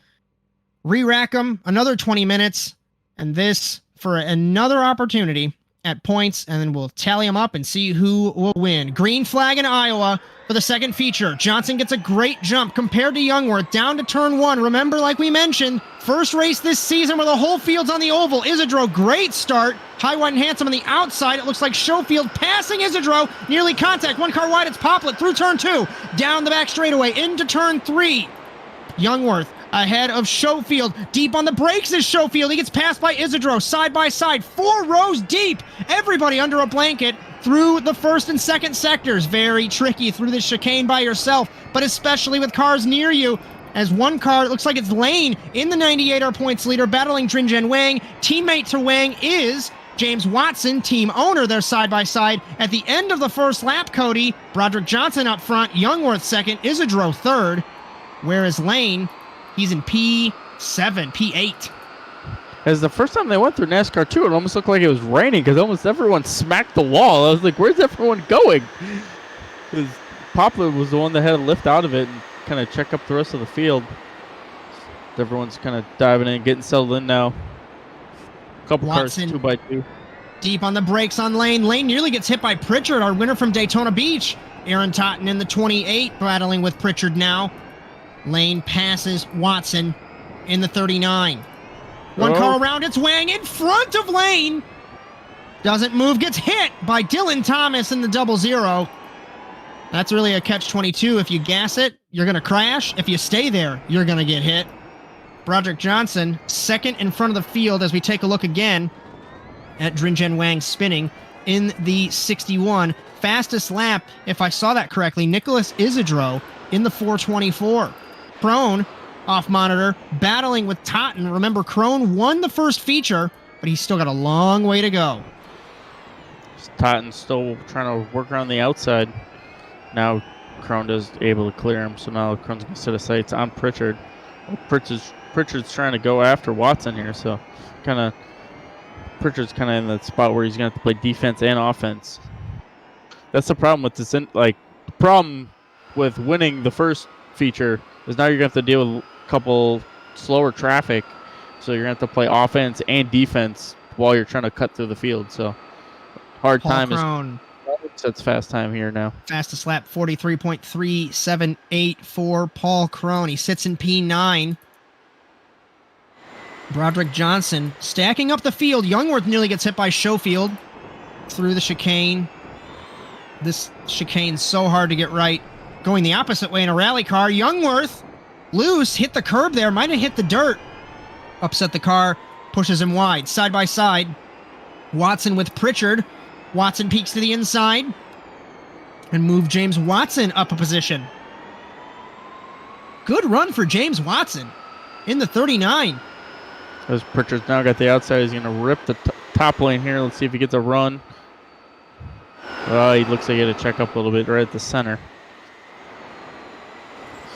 Re-rack them another 20 minutes, and this for another opportunity at points, and then we'll tally them up and see who will win. Green flag in Iowa for the second feature. Johnson gets a great jump compared to Youngworth down to turn 1. Remember, like we mentioned, first race this season where the whole field's on the oval. Isidro, great start. High, wide, and handsome on the outside. It looks like Schofield passing Isidro. Nearly contact. 1 car wide. It's Poplet through turn 2. Down the back straightaway into turn 3. Youngworth ahead of Schofield. Deep on the brakes is Schofield. He gets passed by Isidro. Side by side. 4 rows deep. Everybody under a blanket through the first and second sectors. Very tricky through this chicane by yourself, but especially with cars near you. As one car, it looks like it's Lane in the 98R points leader, battling Trinjen Wang. Teammate to Wang is James Watson, team owner. They're side by side. At the end of the first lap, Cody, Broderick Johnson up front, Youngworth second, Isidro third. Whereas Lane, he's in P7, P8. As the first time they went through NASCAR too, it almost looked like it was raining because almost everyone smacked the wall. I was like, where's everyone going? Because Poplar was the one that had to lift out of it and kind of check up the rest of the field. Everyone's kind of diving in, getting settled in now. A couple Watson. cars 2x2. Deep on the brakes on Lane. Lane nearly gets hit by Pritchard, our winner from Daytona Beach. Aaron Totten in the 28, battling with Pritchard now. Lane passes Watson in the 39. One car around, it's Wang in front of Lane. Doesn't move, gets hit by Dylan Thomas in the 00. That's really a catch-22. If you gas it, you're going to crash. If you stay there, you're going to get hit. Broderick Johnson, second in front of the field as we take a look again at Drinjen Wang spinning in the 61. Fastest lap, if I saw that correctly, Nicholas Isidro in the 424. Crone, off monitor, battling with Totten. Remember, Crone won the first feature, but he's still got a long way to go. Totten's still trying to work around the outside. Now Crone is able to clear him, so now Crone's going to set his sights on Pritchard. Well, Pritchard's trying to go after Watson here, so Pritchard's kind of in that spot where he's going to have to play defense and offense. That's the problem with this. The problem with winning the first feature is now you're going to have to deal with a couple slower traffic, so you're going to have to play offense and defense while you're trying to cut through the field. So hard Paul time Crone. Sets fast time here now. Fastest lap, 43.378 for Paul Crone. He sits in P9. Broderick Johnson stacking up the field. Youngworth nearly gets hit by Schofield through the chicane. This chicane's so hard to get right. Going the opposite way in a rally car. Youngworth, loose, hit the curb there. Might have hit the dirt. Upset the car, pushes him wide. Side by side. Watson with Pritchard. Watson peeks to the inside and move James Watson up a position. Good run for James Watson in the 39. As Pritchard's now got the outside, he's going to rip the top lane here. Let's see if he gets a run. He looks like he had to check up a little bit right at the center.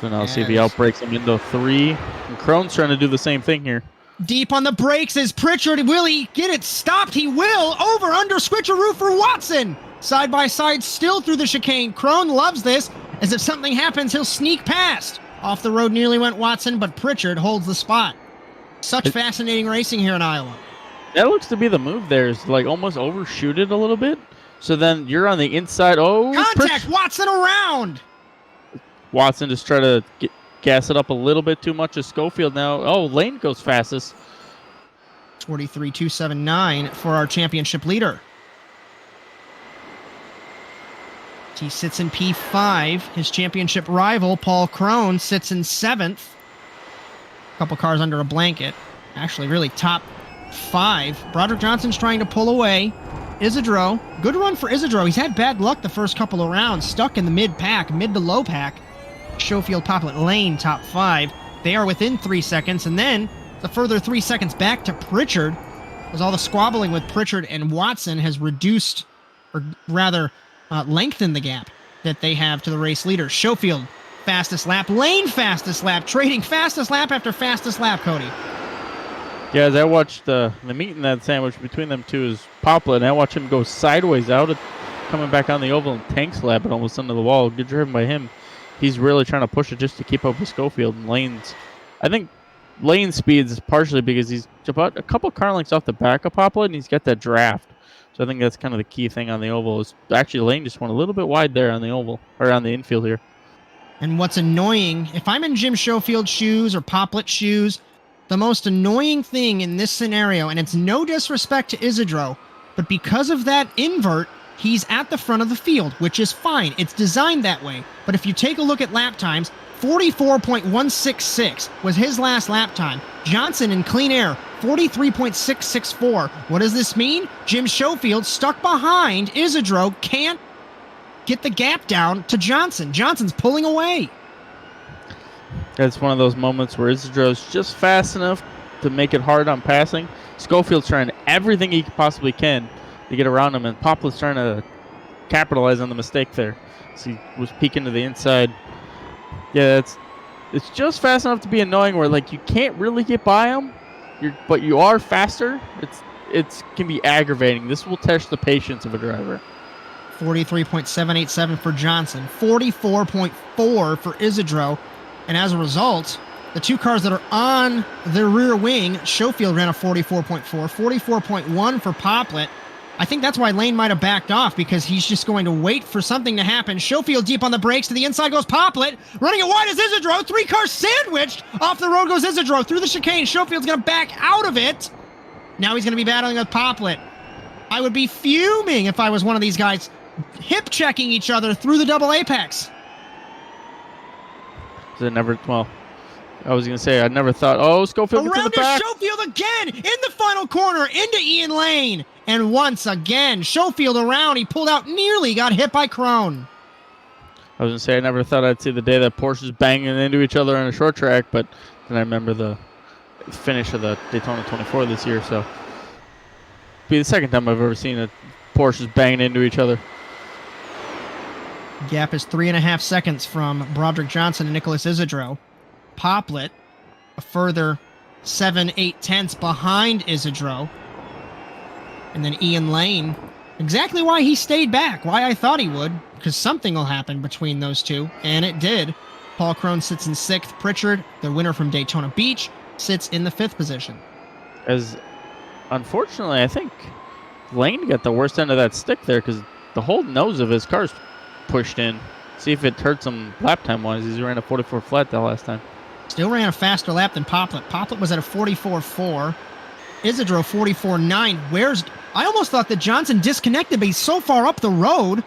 So now let's see if he outbreaks him into 3. And Crone's trying to do the same thing here. Deep on the brakes is Pritchard. Will he get it stopped? He will. Over under switcheroo for Watson. Side by side still through the chicane. Crone loves this. As if something happens, he'll sneak past. Off the road nearly went Watson, but Pritchard holds the spot. Such fascinating racing here in Iowa. That looks to be the move there, is like almost overshoot it a little bit. So then you're on the inside. Oh, contact! Watson around! Watson just try to gas it up a little bit too much as Schofield now. Oh, Lane goes fastest. 43.279 for our championship leader. He sits in P5. His championship rival, Paul Crone, sits in 7th. A couple cars under a blanket. Actually, really top 5. Broderick Johnson's trying to pull away. Isidro. Good run for Isidro. He's had bad luck the first couple of rounds. Stuck in the mid-pack, mid to low pack. Schofield, Poplet, Lane, top 5. They are within 3 seconds, and then the further 3 seconds back to Pritchard, as all the squabbling with Pritchard and Watson has reduced, or rather lengthened the gap that they have to the race leader. Schofield, fastest lap. Lane, fastest lap. Trading fastest lap after fastest lap, Cody. Yeah, as I watched the meat in that sandwich between them two is Poplet, and I watched him go sideways out, coming back on the oval and tank slap it almost into the wall. Good driven by him. He's really trying to push it just to keep up with Schofield and Lane's. I think Lane speeds is partially because he's about a couple car lengths off the back of Poplet, and he's got that draft. So I think that's kind of the key thing on the oval. Is actually Lane just went a little bit wide there on the oval, or on the infield here. And what's annoying, if I'm in Jim Schofield's shoes or Poplet's shoes, the most annoying thing in this scenario, and it's no disrespect to Isidro, but because of that invert, he's at the front of the field, which is fine. It's designed that way. But if you take a look at lap times, 44.166 was his last lap time. Johnson in clean air, 43.664. What does this mean? Jim Schofield stuck behind Isidro, can't get the gap down to Johnson. Johnson's pulling away. That's one of those moments where Isidro's just fast enough to make it hard on passing. Schofield's trying everything he possibly can to get around him, and Poplet's trying to capitalize on the mistake there. So he was peeking to the inside. Yeah, it's just fast enough to be annoying where like you can't really get by him, but you are faster. It can be aggravating. This will test the patience of a driver. 43.787 for Johnson, 44.4 for Isidro, and as a result, the two cars that are on the rear wing, Schofield ran a 44.4, 44.1 for Poplet. I think that's why Lane might have backed off, because he's just going to wait for something to happen. Schofield deep on the brakes, to the inside goes Poplet, running it wide is Isidro, three cars sandwiched, off the road goes Isidro, through the chicane, Schofield's going to back out of it. Now he's going to be battling with Poplet. I would be fuming if I was one of these guys hip checking each other through the double apex. Well, I was going to say, I never thought, Schofield gets in the back. Schofield again in the final corner into Ian Lane. And once again, Schofield around. He pulled out nearly, got hit by Krohn. I was going to say, I never thought I'd see the day that Porsches banging into each other on a short track, but then I remember the finish of the Daytona 24 this year, so be the second time I've ever seen a Porsches banging into each other. Gap is 3.5 seconds from Broderick Johnson and Nicholas Isidro. Poplet, a further 7/8 behind Isidro. And then Ian Lane, exactly why he stayed back, why I thought he would, because something will happen between those two, and it did. Paul Krohn sits in 6th. Pritchard, the winner from Daytona Beach, sits in the 5th position. As unfortunately, I think Lane got the worst end of that stick there, because the whole nose of his car's pushed in. See if it hurts him lap time wise. He's ran a 44 flat that last time. Still ran a faster lap than Poplet. Poplet was at a 44.4. Isidro 44.9. I almost thought that Johnson disconnected, but he's so far up the road.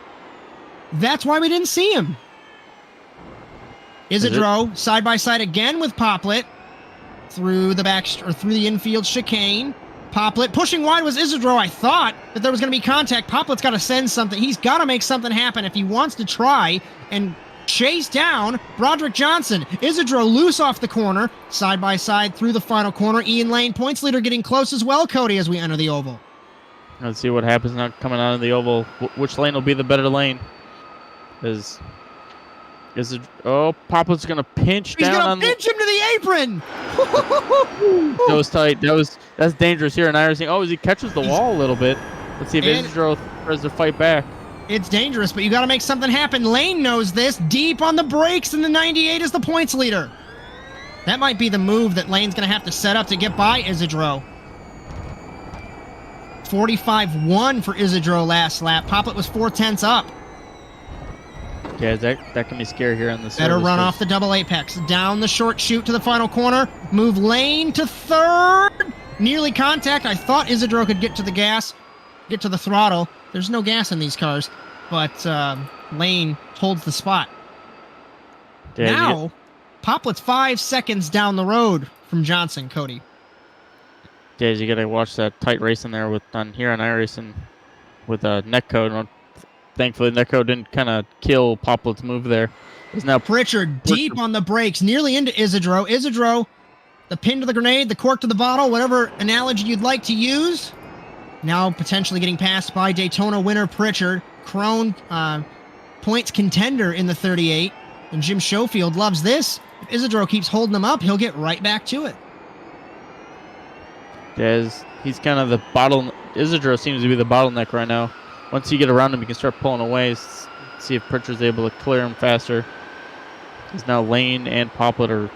That's why we didn't see him. Isidro side by side again with Poplet through the infield chicane. Poplet pushing wide was Isidro. I thought that there was going to be contact. Poplet's got to send something. He's got to make something happen if he wants to try and chase down Broderick Johnson. Isidro loose off the corner, side by side through the final corner. Ian Lane, points leader, getting close as well, Cody, as we enter the oval. Let's see what happens now coming out of the oval. Which lane will be the better lane? Poplet's going to pinch down. He's going to pinch him to the apron. That was tight. That's dangerous here. And as he catches the wall a little bit. Let's see if Isidro tries to fight back. It's dangerous, but you got to make something happen. Lane knows this. Deep on the brakes, and the 98 is the points leader. That might be the move that Lane's going to have to set up to get by Isidro. 45.1 for Isidro last lap. Poplet was 0.4 up. Yeah, that can be scary here on the Better run off the double apex. Down the short chute to the final corner. Move Lane to 3rd. Nearly contact. I thought Isidro could get to the gas, get to the throttle. There's no gas in these cars, but Lane holds the spot. Yeah, now, Poplet's 5 seconds down the road from Johnson, Cody. Yeah, you got to watch that tight racing there on iRacing with Netcode. Thankfully, Netcode didn't kind of kill Poplet's move there. It's now Pritchard deep on the brakes, nearly into Isidro. Isidro, the pin to the grenade, the cork to the bottle, whatever analogy you'd like to use. Now potentially getting passed by Daytona winner Pritchard. Krohn, points contender in the 38. And Jim Schofield loves this. If Isidro keeps holding him up, he'll get right back to it. Yeah, he's kind of the Isidro seems to be the bottleneck right now. Once you get around him, you can start pulling away. See if Pritchard's able to clear him faster. He's now Lane and Poplet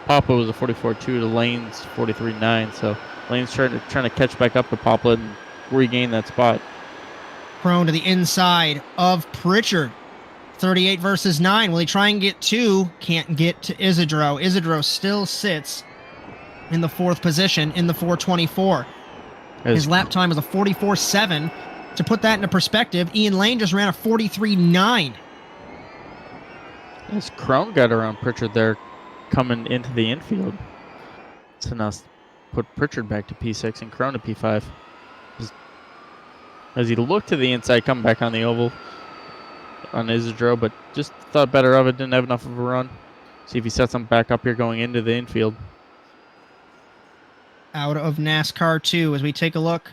Poplet was a 44.2 to Lane's 43.9. So Lane's trying to catch back up to Poplet and regain that spot. Prone to the inside of Pritchard. 38 versus 9. Will he try and get 2? Can't get to Isidro. Isidro still sits in the 4th position in the 424. His lap time is a 44.7. To put that into perspective, Ian Lane just ran a 43.9. As Krohn got around Pritchard there coming into the infield. So now put Pritchard back to P6 and Krohn to P5. As he looked to the inside, coming back on the oval on Isidro, but just thought better of it, didn't have enough of a run. See if he sets him back up here going into the infield. Out of NASCAR 2 as we take a look.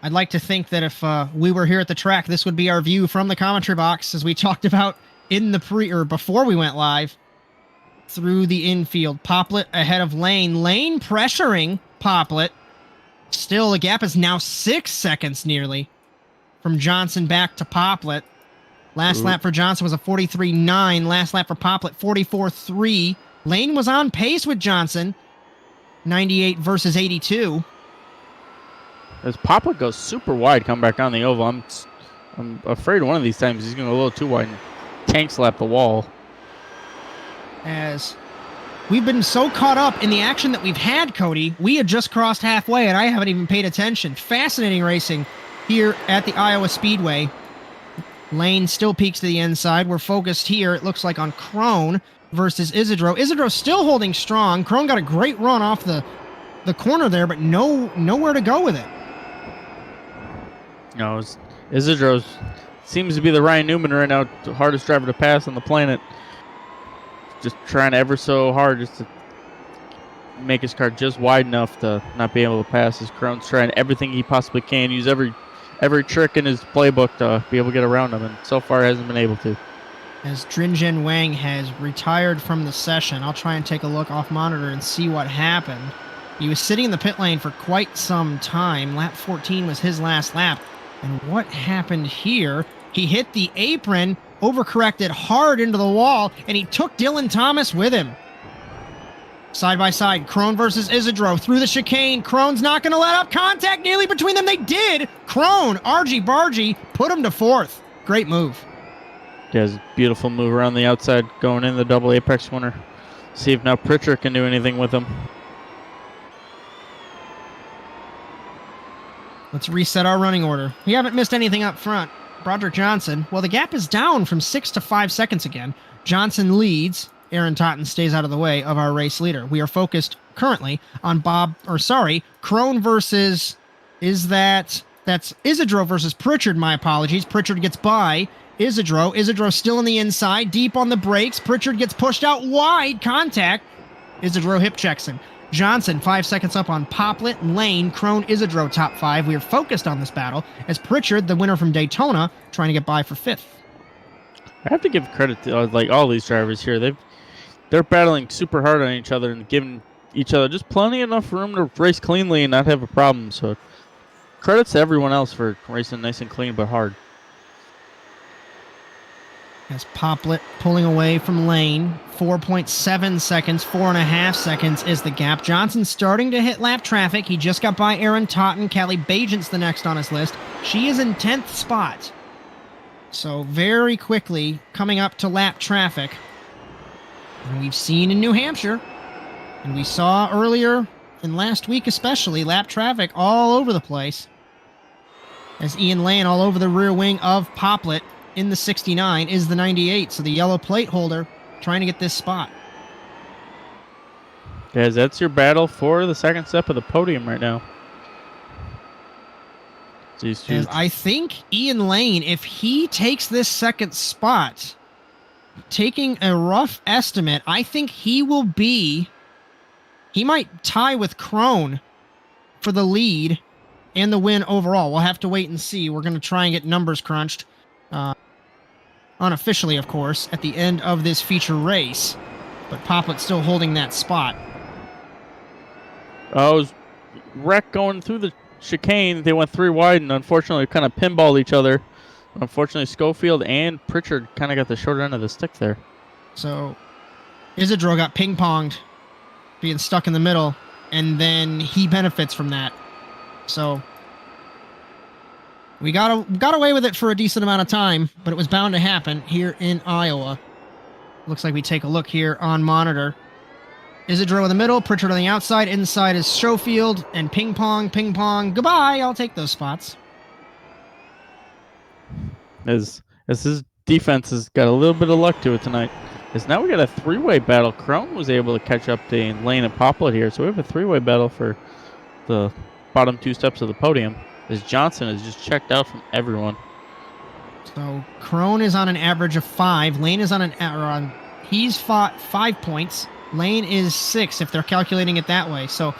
I'd like to think that if we were here at the track, this would be our view from the commentary box, as we talked about in the before we went live. Through the infield, Poplet ahead of Lane. Lane pressuring Poplet. Still, the gap is now 6 seconds nearly from Johnson back to Poplet. Last lap for Johnson was a 43.9. Last lap for Poplet, 44.3. Lane was on pace with Johnson, 98 versus 82. As Poplet goes super wide, come back on the oval, I'm afraid one of these times he's going to go a little too wide and tank slap the wall. As we've been so caught up in the action that we've had, Cody, we had just crossed halfway and I haven't even paid attention. Fascinating racing here at the Iowa Speedway. Lane still peaks to the inside. We're focused here, it looks like, on Crone versus Isidro. Isidro still holding strong. Crone got a great run off the corner there, but nowhere to go with it. No, Isidro seems to be the Ryan Newman right now, the hardest driver to pass on the planet. Just trying ever so hard just to make his car just wide enough to not be able to pass. His Crone's trying everything he possibly can, use every trick in his playbook to be able to get around him, and so far hasn't been able to. As Drinjen Wang has retired from the session, I'll try and take a look off monitor and see what happened. He was sitting in the pit lane for quite some time. Lap 14 was his last lap. And what happened here? He hit the apron, overcorrected hard into the wall, and he took Dylan Thomas with him. Side by side, Crone versus Isidro through the chicane. Crone's not going to let up contact nearly between them. They did. Crone, argy-bargy, put him to fourth. Great move. Yeah, it's a beautiful move around the outside going in the double apex corner. See if now Pritchard can do anything with him. Let's reset our running order. We haven't missed anything up front. Broderick Johnson. Well, the gap is down from 6 to 5 seconds again. Johnson leads. Aaron Totten stays out of the way of our race leader. We are focused currently on Crone versus, that's Isidro versus Pritchard, my apologies. Pritchard gets by Isidro. Isidro still on the inside, deep on the brakes. Pritchard gets pushed out wide, contact. Isidro hip checks him. Johnson 5 seconds up on Poplet, Lane, Crone, Isidro top 5. We are focused on this battle as Pritchard, the winner from Daytona, trying to get by for 5th. I have to give credit to like all these drivers here. They're battling super hard on each other and giving each other just plenty enough room to race cleanly and not have a problem. So credits to everyone else for racing nice and clean but hard. As Poplet pulling away from Lane, 4.7 seconds, 4.5 seconds is the gap. Johnson starting to hit lap traffic. He just got by Aaron Totten. Callie Bajent's the next on his list. She is in 10th spot. So very quickly coming up to lap traffic. And we've seen in New Hampshire, and we saw earlier in last week especially, lap traffic all over the place. As Ian Lane all over the rear wing of Poplet. In the 69 is the 98, so the yellow plate holder trying to get this spot. Guys, that's your battle for the second step of the podium right now. As I think Ian Lane, if he takes this second spot, taking a rough estimate, I think he might tie with Crone for the lead and the win overall. We'll have to wait and see. We're going to try and get numbers crunched. Unofficially, of course, at the end of this feature race. But Poplet's still holding that spot. It was wreck going through the chicane. They went 3 wide and unfortunately kind of pinballed each other. Unfortunately, Schofield and Pritchard kind of got the short end of the stick there. So Isidro got ping-ponged, being stuck in the middle, and then he benefits from that. So we got away with it for a decent amount of time, but it was bound to happen here in Iowa. Looks like we take a look here on monitor. Isidro in the middle, Pritchard on the outside. Inside is Schofield, and ping pong. Goodbye, I'll take those spots. As his defense has got a little bit of luck to it tonight. As now we got a 3-way battle. Crone was able to catch up to Lane and Poplet here, so we have a 3-way battle for the bottom 2 steps of the podium. As Johnson is just checked out from everyone. So Crone is on an average of 5. Lane is on he's 5 points. Lane is 6 if they're calculating it that way. So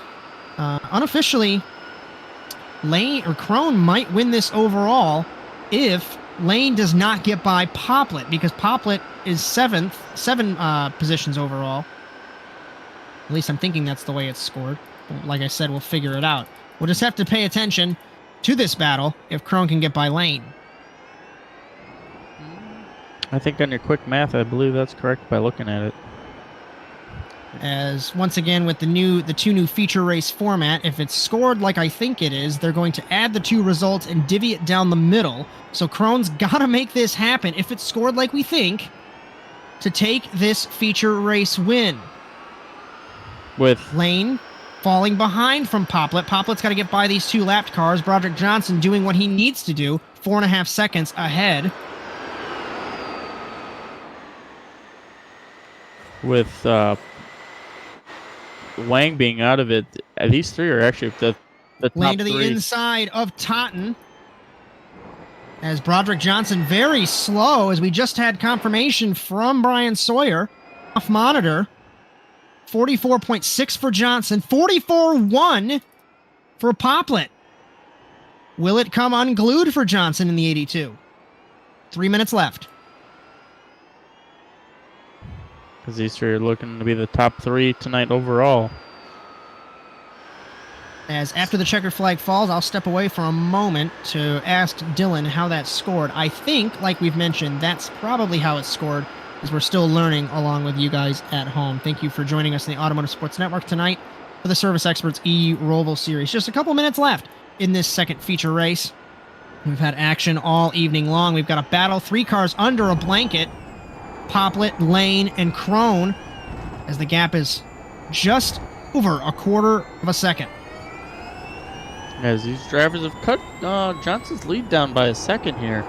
unofficially, Crone might win this overall if Lane does not get by Poplet, because Poplet is 7 positions overall. At least I'm thinking that's the way it's scored. like I said, we'll figure it out. We'll just have to pay attention to this battle if Krone can get by Lane. I think on your quick math, I believe that's correct by looking at it. As once again with the two new feature race format, if it's scored like I think it is, they're going to add the two results and divvy it down the middle. So Krone's got to make this happen if it's scored like we think to take this feature race win. With Lane falling behind from Poplet. Poplet's got to get by these two lapped cars. Broderick Johnson doing what he needs to do, 4.5 seconds ahead. With Wang being out of it, these three are actually the top Lane to the three. inside of Totten. As Broderick Johnson very slow, as we just had confirmation from Brian Sawyer off monitor. 44.6 for Johnson, 44.1 for Poplet. Will it come unglued for Johnson in the 82? 3 minutes left. Because these three are looking to be the top three tonight overall. As after the checker flag falls, I'll step away for a moment to ask Dylan how that scored. I think, like we've mentioned, that's probably how it's scored, as we're still learning along with you guys at home. Thank you for joining us in the Automotive Sports Network tonight for the Service Experts eRoval series. Just a couple minutes left in this second feature race. We've had action all evening long. We've got a battle, 3 cars under a blanket. Poplet, Lane, and Krone, as the gap is just over a quarter of a second. As these drivers have cut Johnson's lead down by a second here.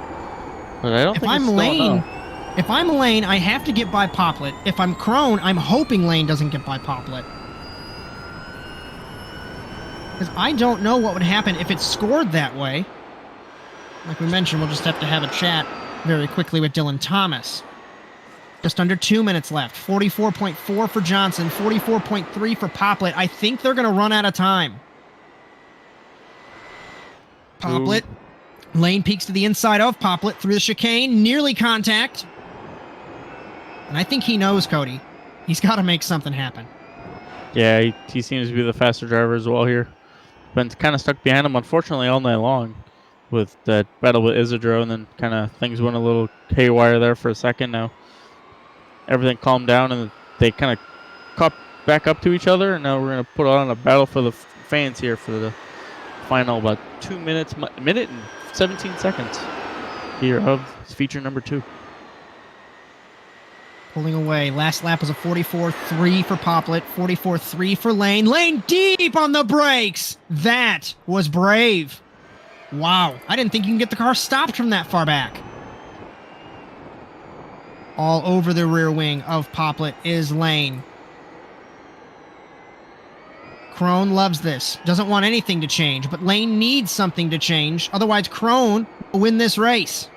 But I don't think it's still enough. If I'm Lane, I have to get by Poplet. If I'm Krone, I'm hoping Lane doesn't get by Poplet. Because I don't know what would happen if it's scored that way. Like we mentioned, we'll just have to have a chat very quickly with Dylan Thomas. Just under 2 minutes left. 44.4 for Johnson, 44.3 for Poplet. I think they're going to run out of time. Poplet. Lane peeks to the inside of Poplet through the chicane. Nearly contact. And I think he knows, Cody. He's got to make something happen. Yeah, he seems to be the faster driver as well here. Been kind of stuck behind him, unfortunately, all night long with that battle with Isidro, and then kind of things went a little haywire there for a second. Now everything calmed down, and they kind of caught back up to each other, and now we're going to put on a battle for the fans here for the final about 2 minutes, minute and 17 seconds here of feature number 2. Pulling away. Last lap was a 44.3 for Poplet, 44.3 for Lane. Lane deep on the brakes. That was brave. Wow. I didn't think you can get the car stopped from that far back. All over the rear wing of Poplet is Lane. Krone loves this. Doesn't want anything to change, but Lane needs something to change. Otherwise, Krone will win this race.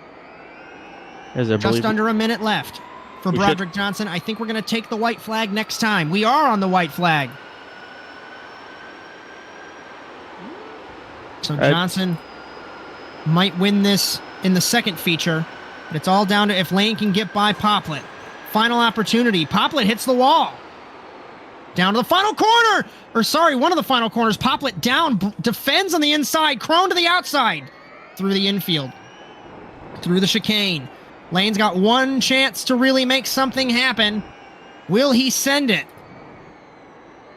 Just under a minute left for Broderick Johnson. I think we're going to take the white flag next time. We are on the white flag. So Johnson might win this in the second feature. But it's all down to if Lane can get by Poplet. Final opportunity. Poplet hits the wall. Down to the final corner. Or sorry, one of the final corners. Poplet down, defends on the inside. Krone to the outside. Through the infield. Through the chicane. Lane's got one chance to really make something happen. Will he send it?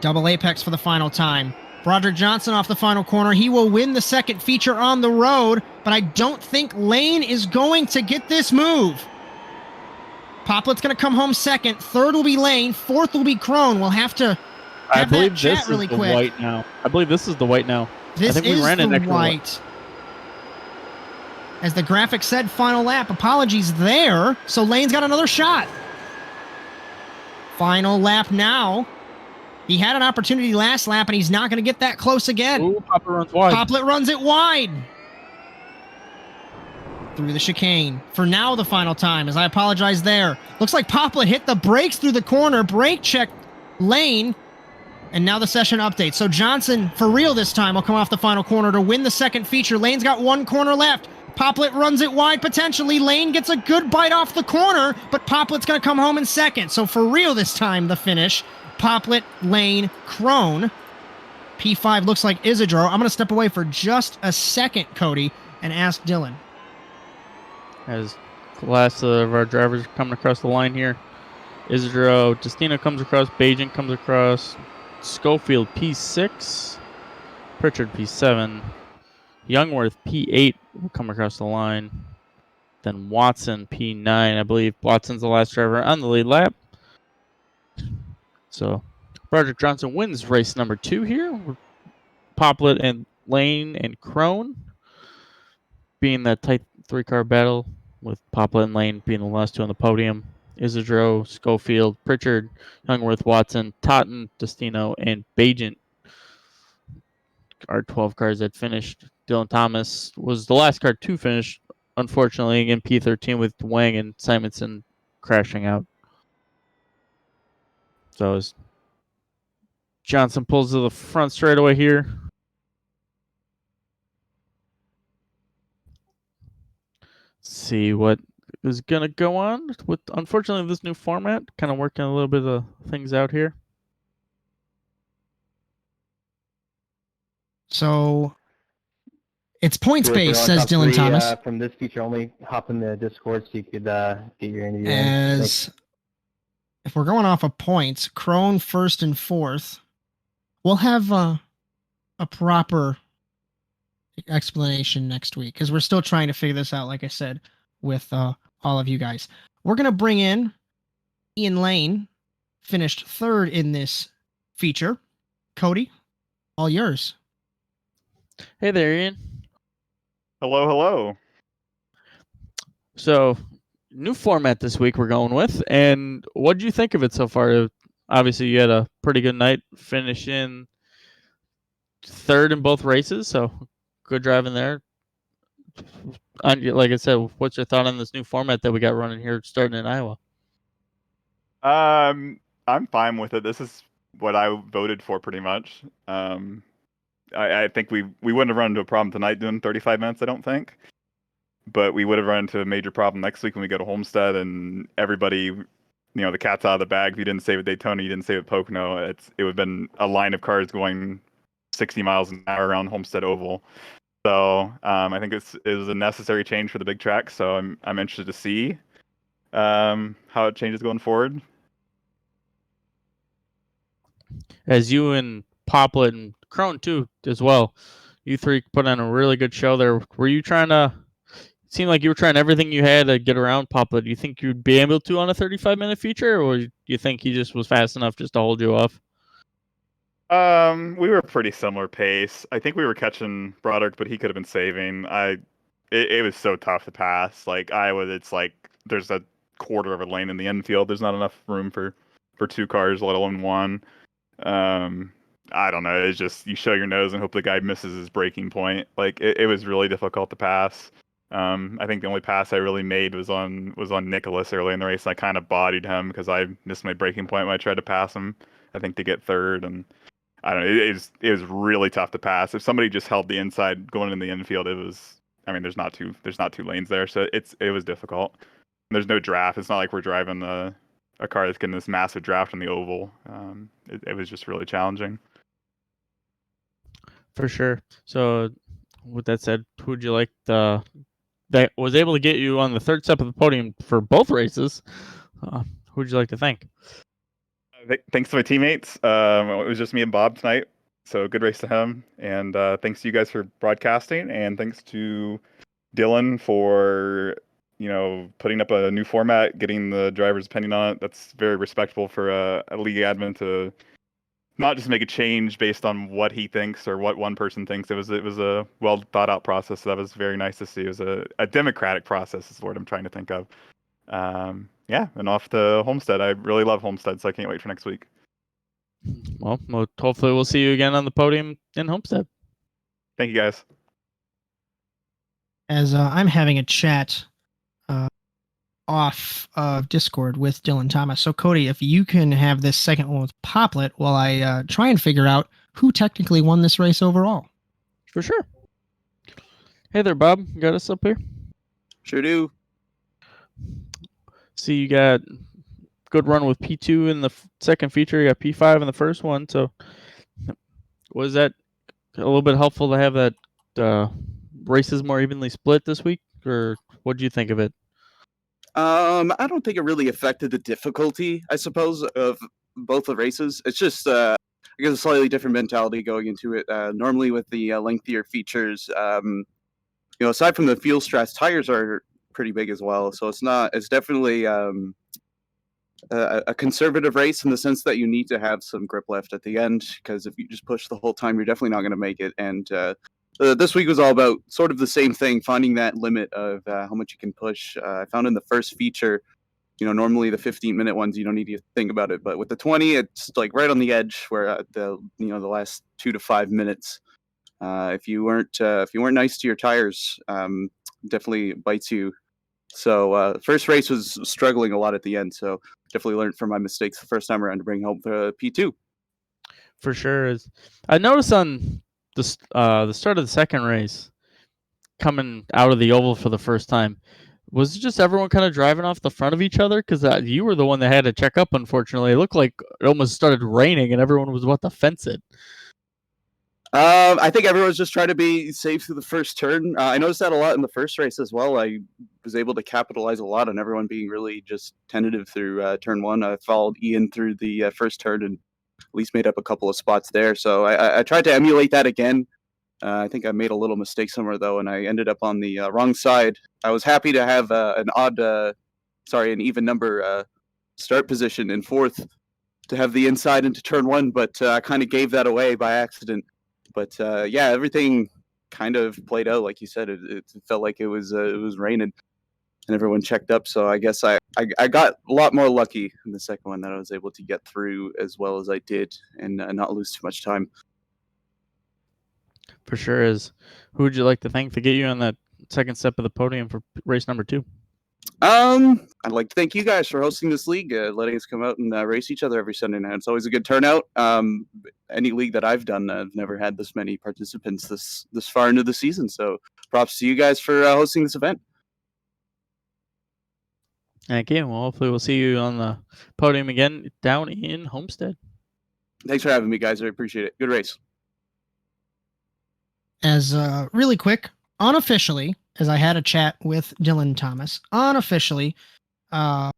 Double apex for the final time. Broderick Johnson off the final corner. He will win the second feature on the road, but I don't think Lane is going to get this move. Poplet's going to come home second. Third will be Lane. Fourth will be Krone. We'll have to have that chat really quick. White now. I believe this is the white now. This I think we ran the white. As the graphic said, final lap. Apologies there. So Lane's got another shot. Final lap now. He had an opportunity last lap, and he's not going to get that close again. Ooh, Poplet runs wide. Poplet runs it wide. Through the chicane. For now, the final time, as I apologize there. Looks like Poplet hit the brakes through the corner. Brake check Lane. And now the session update. So Johnson, for real this time, will come off the final corner to win the second feature. Lane's got one corner left. Poplet runs it wide potentially. Lane gets a good bite off the corner, but Poplet's going to come home in second. So for real this time, the finish. Poplet, Lane, Krone. P5 looks like Isidro. I'm going to step away for just a second, Cody, and ask Dylan. As the last of our drivers are coming across the line here. Isidro, Destino comes across, Bajan comes across, Schofield P6, Pritchard P7, Youngworth P8 will come across the line. Then Watson P9. I believe Watson's the last driver on the lead lap. So Broderick Johnson wins race number 2 here. With Poplet and Lane and Crone being that tight 3-car battle, with Poplet and Lane being the last 2 on the podium. Isidro, Schofield, Pritchard, Youngworth, Watson, Totten, Destino, and Bajent are 12 cars that finished. Dylan Thomas was the last car to finish, unfortunately, in P13 with Wang and Simonson crashing out. So as Johnson pulls to the front straightaway here. See what is going to go on with, unfortunately, this new format. Kind of working a little bit of things out here. So it's points So if based, you're on says top Dylan three, Thomas. From this feature only, hop in the Discord so you could get your interview in. As if we're going off of points, Crone first and fourth. We'll have a proper explanation next week because we're still trying to figure this out, like I said, with all of you guys. We're going to bring in Ian Lane, finished third in this feature. Cody, all yours. Hey there, Ian. Hello, hello. So, new format this week we're going with, and what do you think of it so far? Obviously, you had a pretty good night, finishing third in both races, so good driving there. Like I said, what's your thought on this new format that we got running here starting in Iowa? I'm fine with it. This is what I voted for pretty much. I think we wouldn't have run into a problem tonight doing 35 minutes, I don't think. But we would have run into a major problem next week when we go to Homestead and everybody, the cat's out of the bag. If you didn't save at Daytona, you didn't save at Pocono. It would have been a line of cars going 60 miles an hour around Homestead Oval. So I think it was a necessary change for the big track. So I'm interested to see how it changes going forward. As you and Poplet and Crone too as well, you three put on a really good show there. Were you trying to? It seemed like you were trying everything you had to get around Poplet. Do you think you'd be able to on a 35-minute feature, or do you think he just was fast enough just to hold you off? We were pretty similar pace. I think we were catching Broderick, but he could have been saving. It was so tough to pass. Like Iowa, it's like there's a quarter of a lane in the infield. There's not enough room for 2 cars, let alone 1. I don't know. It's just you show your nose and hope the guy misses his braking point. Like it was really difficult to pass. I think the only pass I really made was on Nicholas early in the race. I kind of bodied him because I missed my braking point when I tried to pass him. I think to get third, and I don't know. It was really tough to pass. If somebody just held the inside going in the infield, it was. I mean, there's not two lanes there, so it was difficult. And there's no draft. It's not like we're driving a car that's getting this massive draft on the oval. It was just really challenging. For sure. So, with that said, who would you like that was able to get you on the third step of the podium for both races? Who would you like to thank? Thanks to my teammates. It was just me and Bob tonight, so good race to him. And thanks to you guys for broadcasting, and thanks to Dylan for putting up a new format, getting the drivers' opinion on it. That's very respectful for a league admin to not just make a change based on what he thinks or what one person thinks. It was a well thought out process. So that was very nice to see. It was a democratic process is the word I'm trying to think of. Yeah, and off to Homestead. I really love Homestead, so I can't wait for next week. Well, hopefully we'll see you again on the podium in Homestead. Thank you, guys. As I'm having a chat off of Discord with Dylan Thomas. So, Cody, if you can have this second one with Poplet while I try and figure out who technically won this race overall. For sure. Hey there, Bob. You got us up here? Sure do. See, you got good run with P2 in the second feature. You got P5 in the first one. So, Was that a little bit helpful to have that races more evenly split this week, or what do you think of it? I don't think it really affected the difficulty, I suppose, of both the races. It's just, I guess, a slightly different mentality going into it. Normally, with the lengthier features, aside from the fuel stress, tires are pretty big as well. So it's definitely a conservative race in the sense that you need to have some grip left at the end, because if you just push the whole time, you're definitely not going to make it. And this week was all about sort of the same thing, finding that limit of how much you can push. I found in the first feature, normally the 15-minute ones, you don't need to think about it, but with the 20, it's like right on the edge where the last 2 to 5 minutes, if you weren't nice to your tires, definitely bites you. So first race was struggling a lot at the end, so definitely learned from my mistakes the first time around to bring home the P2. For sure. I noticed on the start of the second race, coming out of the oval for the first time, was it just everyone kind of driving off the front of each other? Because you were the one that had to check up, unfortunately. It looked like it almost started raining and everyone was about to fence it. I think everyone's just trying to be safe through the first turn. I noticed that a lot in the first race as well. I was able to capitalize a lot on everyone being really just tentative through turn one. I followed Ian through the first turn and at least made up a couple of spots there. So I tried to emulate that again. I think I made a little mistake somewhere though, and I ended up on the wrong side. I was happy to have an even number start position in fourth to have the inside into turn one, but I kind of gave that away by accident. But yeah, everything kind of played out like you said. It felt like it was raining, and everyone checked up. So I guess I got a lot more lucky in the second one that I was able to get through as well as I did and not lose too much time. For sure is. Who would you like to thank to get you on that second step of the podium for race number 2? I'd like to thank you guys for hosting this league, letting us come out and race each other every Sunday night. It's always a good turnout. Any league that I've done, I've never had this many participants this far into the season. So props to you guys for hosting this event. Thank you. Well, hopefully we'll see you on the podium again down in Homestead. Thanks for having me, guys. I appreciate it. Good race. As really quick, unofficially, as I had a chat with Dylan Thomas, unofficially, our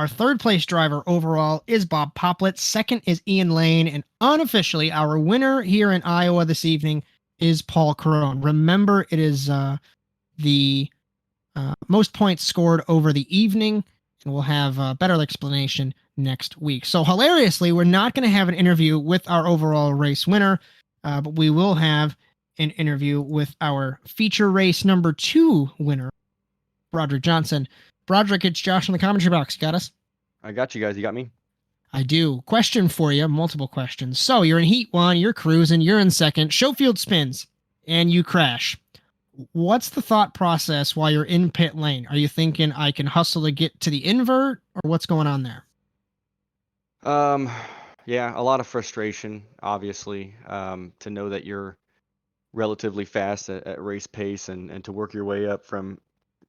third place driver overall is Bob Poplet. Second is Ian Lane. And unofficially, our winner here in Iowa this evening is Paul Carone. Remember, it is the most points scored over the evening. And we'll have a better explanation next week. So hilariously, we're not going to have an interview with our overall race winner, but we will have an interview with our feature race number 2 winner, Broderick Johnson. Broderick, it's Josh in the commentary box. Got us? I got you guys. You got me? I do. Question for you, multiple questions. So you're in heat 1, you're cruising, you're in second, Schofield spins, and you crash. What's the thought process while you're in pit lane? Are you thinking I can hustle to get to the invert, or what's going on there? Yeah, a lot of frustration, obviously, to know that you're relatively fast at race pace and to work your way up from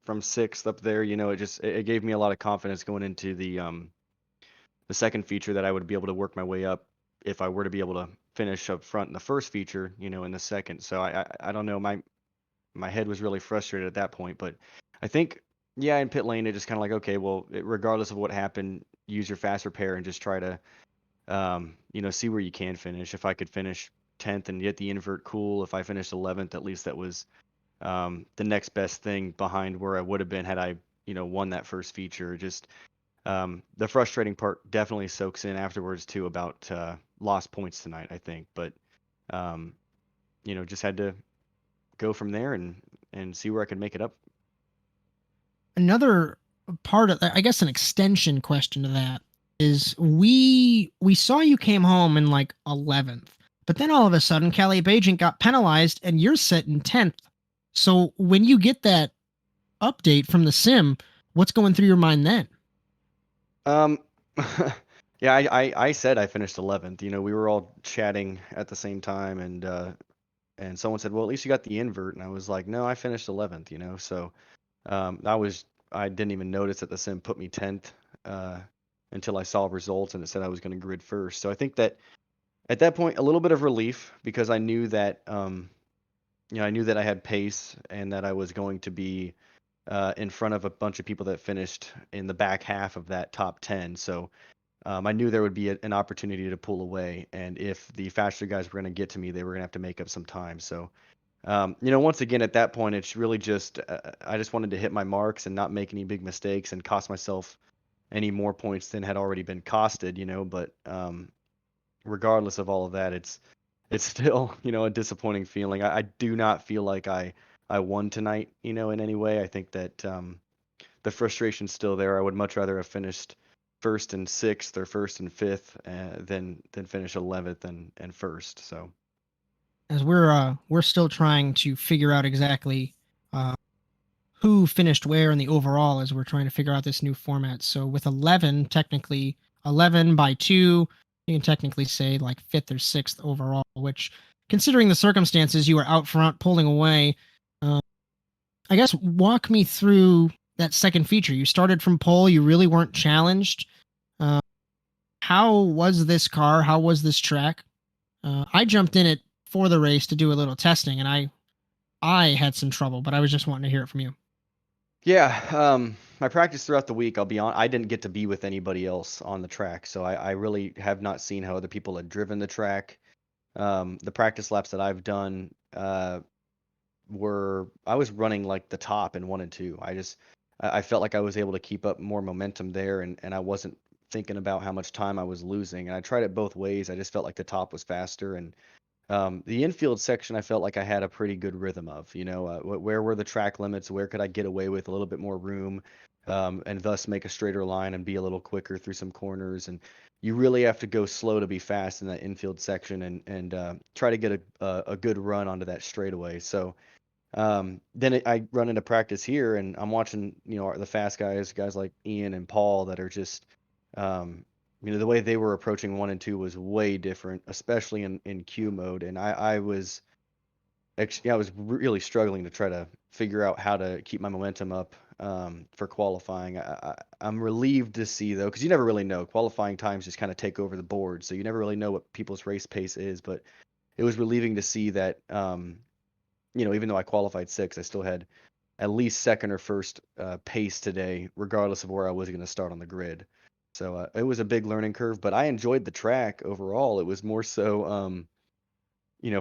6th up there, it gave me a lot of confidence going into the second feature that I would be able to work my way up if I were to be able to finish up front in the first feature, in the second. So I don't know, my head was really frustrated at that point, but I think, yeah, in pit lane, it just kind of like, okay, well, regardless of what happened, use your fast repair and just try to, see where you can finish. If I could finish 10th and get the invert, cool. If I finished 11th, at least that was the next best thing behind where I would have been had I, won that first feature. Just the frustrating part definitely soaks in afterwards too about lost points tonight, I think. But just had to go from there and see where I could make it up. Another part of, I guess, an extension question to that is we saw you came home in like 11th, but then all of a sudden Caleb Agent got penalized and you're sitting 10th. So when you get that update from the sim, what's going through your mind then? Yeah, I said I finished 11th. We were all chatting at the same time, and someone said, well, at least you got the invert. And I was like, no, I finished 11th, So I didn't even notice that the sim put me 10th until I saw results and it said I was going to grid first. So I think that at that point, a little bit of relief because I knew that I knew that I had pace and that I was going to be in front of a bunch of people that finished in the back half of that top 10. So I knew there would be an opportunity to pull away, and if the faster guys were going to get to me, they were going to have to make up some time. So, once again, at that point, it's really just I just wanted to hit my marks and not make any big mistakes and cost myself any more points than had already been costed. But regardless of all of that, it's still a disappointing feeling. I do not feel like I won tonight, in any way. I think that the frustration's still there. I would much rather have finished first and sixth or first and fifth than finish 11th and first. So As we're still trying to figure out exactly who finished where in the overall as we're trying to figure out this new format. So with 11, technically 11 by 2, you can technically say like 5th or 6th overall, which considering the circumstances, you were out front pulling away. I guess walk me through that second feature. You started from pole, you really weren't challenged. How was this car? How was this track? I jumped in it for the race to do a little testing, and I had some trouble, but I was just wanting to hear it from you. yeah, my practice throughout the week, I'll be on. I didn't get to be with anybody else on the track, so I really have not seen how other people had driven the track. The practice laps that I've done I was running like the top in 1 and 2. I felt like I was able to keep up more momentum there, and I wasn't thinking about how much time I was losing. And I tried it both ways. I just felt like the top was faster, and the infield section I felt like I had a pretty good rhythm of. Where were the track limits? Where could I get away with a little bit more room, and thus make a straighter line and be a little quicker through some corners. And you really have to go slow to be fast in that infield section, and try to get a good run onto that straightaway. So. I run into practice here, and I'm watching, the fast guys like Ian and Paul that are just, the way they were approaching 1 and 2 was way different, especially in Q mode. And I was really struggling to try to figure out how to keep my momentum up for qualifying. I'm relieved to see, though, because you never really know. Qualifying times just kind of take over the board, so you never really know what people's race pace is. But it was relieving to see that. Even though I qualified 6th, I still had at least second or first pace today, regardless of where I was going to start on the grid. So it was a big learning curve, but I enjoyed the track overall. It was more so,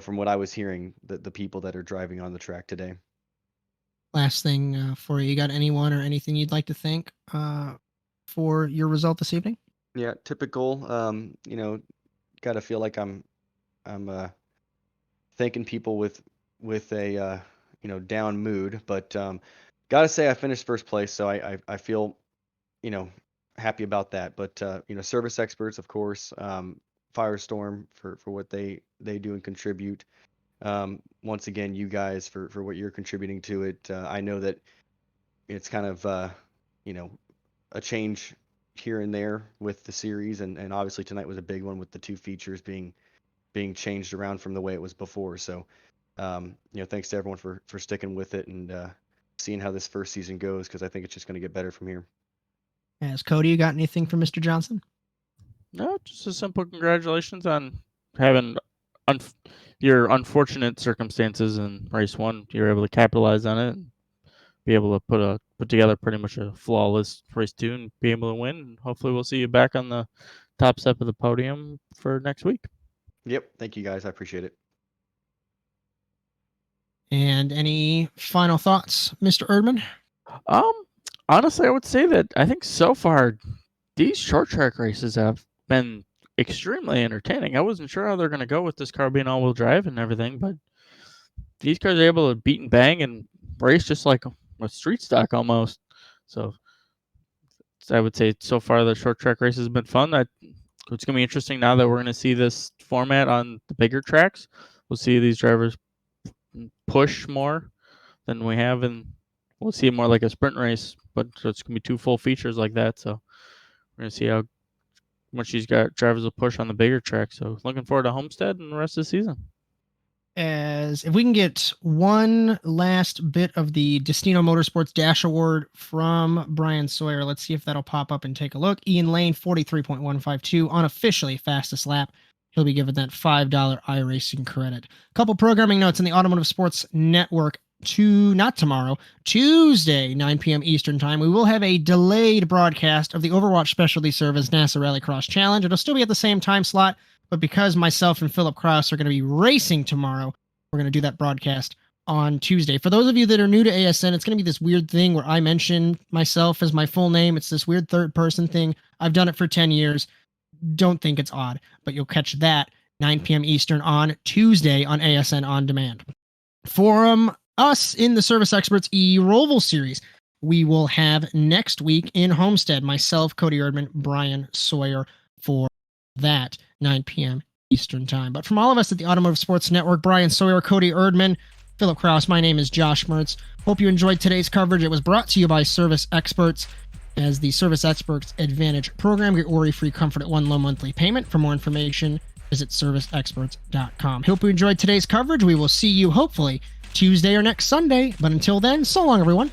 from what I was hearing, the people that are driving on the track today. Last thing for you, got anyone or anything you'd like to thank for your result this evening? Yeah, typical. Got to feel like I'm thanking people with a down mood, but gotta say I finished first place, so I feel happy about that. But service experts, of course, Firestorm for what they do and contribute. Once again, you guys for what you're contributing to it. I know that it's kind of a change here and there with the series, and obviously tonight was a big one with the 2 features being changed around from the way it was before. So thanks to everyone for sticking with it and seeing how this first season goes, because I think it's just going to get better from here. As Cody, you got anything for Mr. Johnson? No, just a simple congratulations on having your unfortunate circumstances in race 1. You're able to capitalize on it and be able to put together pretty much a flawless race 2 and be able to win. And hopefully we'll see you back on the top step of the podium for next week. Yep. Thank you, guys. I appreciate it. And any final thoughts, Mr. Erdmann? Honestly, I would say that I think so far these short track races have been extremely entertaining. I wasn't sure how they're going to go with this car being all-wheel drive and everything, but these cars are able to beat and bang and race just like a street stock almost. So I would say so far the short track race has been fun. It's going to be interesting now that we're going to see this format on the bigger tracks. We'll see these drivers push more than we have, and we'll see it more like a sprint race, but it's going to be 2 full features like that. So we're going to see how much these drivers will push on the bigger track. So looking forward to Homestead and the rest of the season. As if we can get one last bit of the Destino Motorsports Dash Award from Bryan Sawyer. Let's see if that'll pop up and take a look. Ian Lane, 43.152, unofficially fastest lap. he'll be given that $5 iRacing credit. A couple programming notes in the Automotive Sports Network. Not tomorrow, Tuesday, 9 p.m. Eastern Time, we will have a delayed broadcast of the Overwatch Specialty Service NASA Rallycross Challenge. It'll still be at the same time slot, but because myself and Philip Krause are going to be racing tomorrow, we're going to do that broadcast on Tuesday. For those of you that are new to ASN, it's going to be this weird thing where I mention myself as my full name. It's this weird third-person thing. I've done it for 10 years. Don't think it's odd, but you'll catch that 9 p.m. Eastern on Tuesday on ASN On Demand. For us in the Service Experts eRoval series, we will have next week in Homestead, myself, Cody Erdmann, Bryan, Sawyer for that 9 p.m. Eastern Time. But from all of us at the Automotive Sports Network, Bryan, Sawyer, Cody Erdmann, Philip Krause, my name is Josh Mertz. Hope you enjoyed today's coverage. It was brought to you by Service Experts. As the Service Experts Advantage program, get worry-free comfort at one low monthly payment. For more information, visit serviceexperts.com. Hope you enjoyed today's coverage. We will see you hopefully Tuesday or next Sunday. But until then, so long, everyone.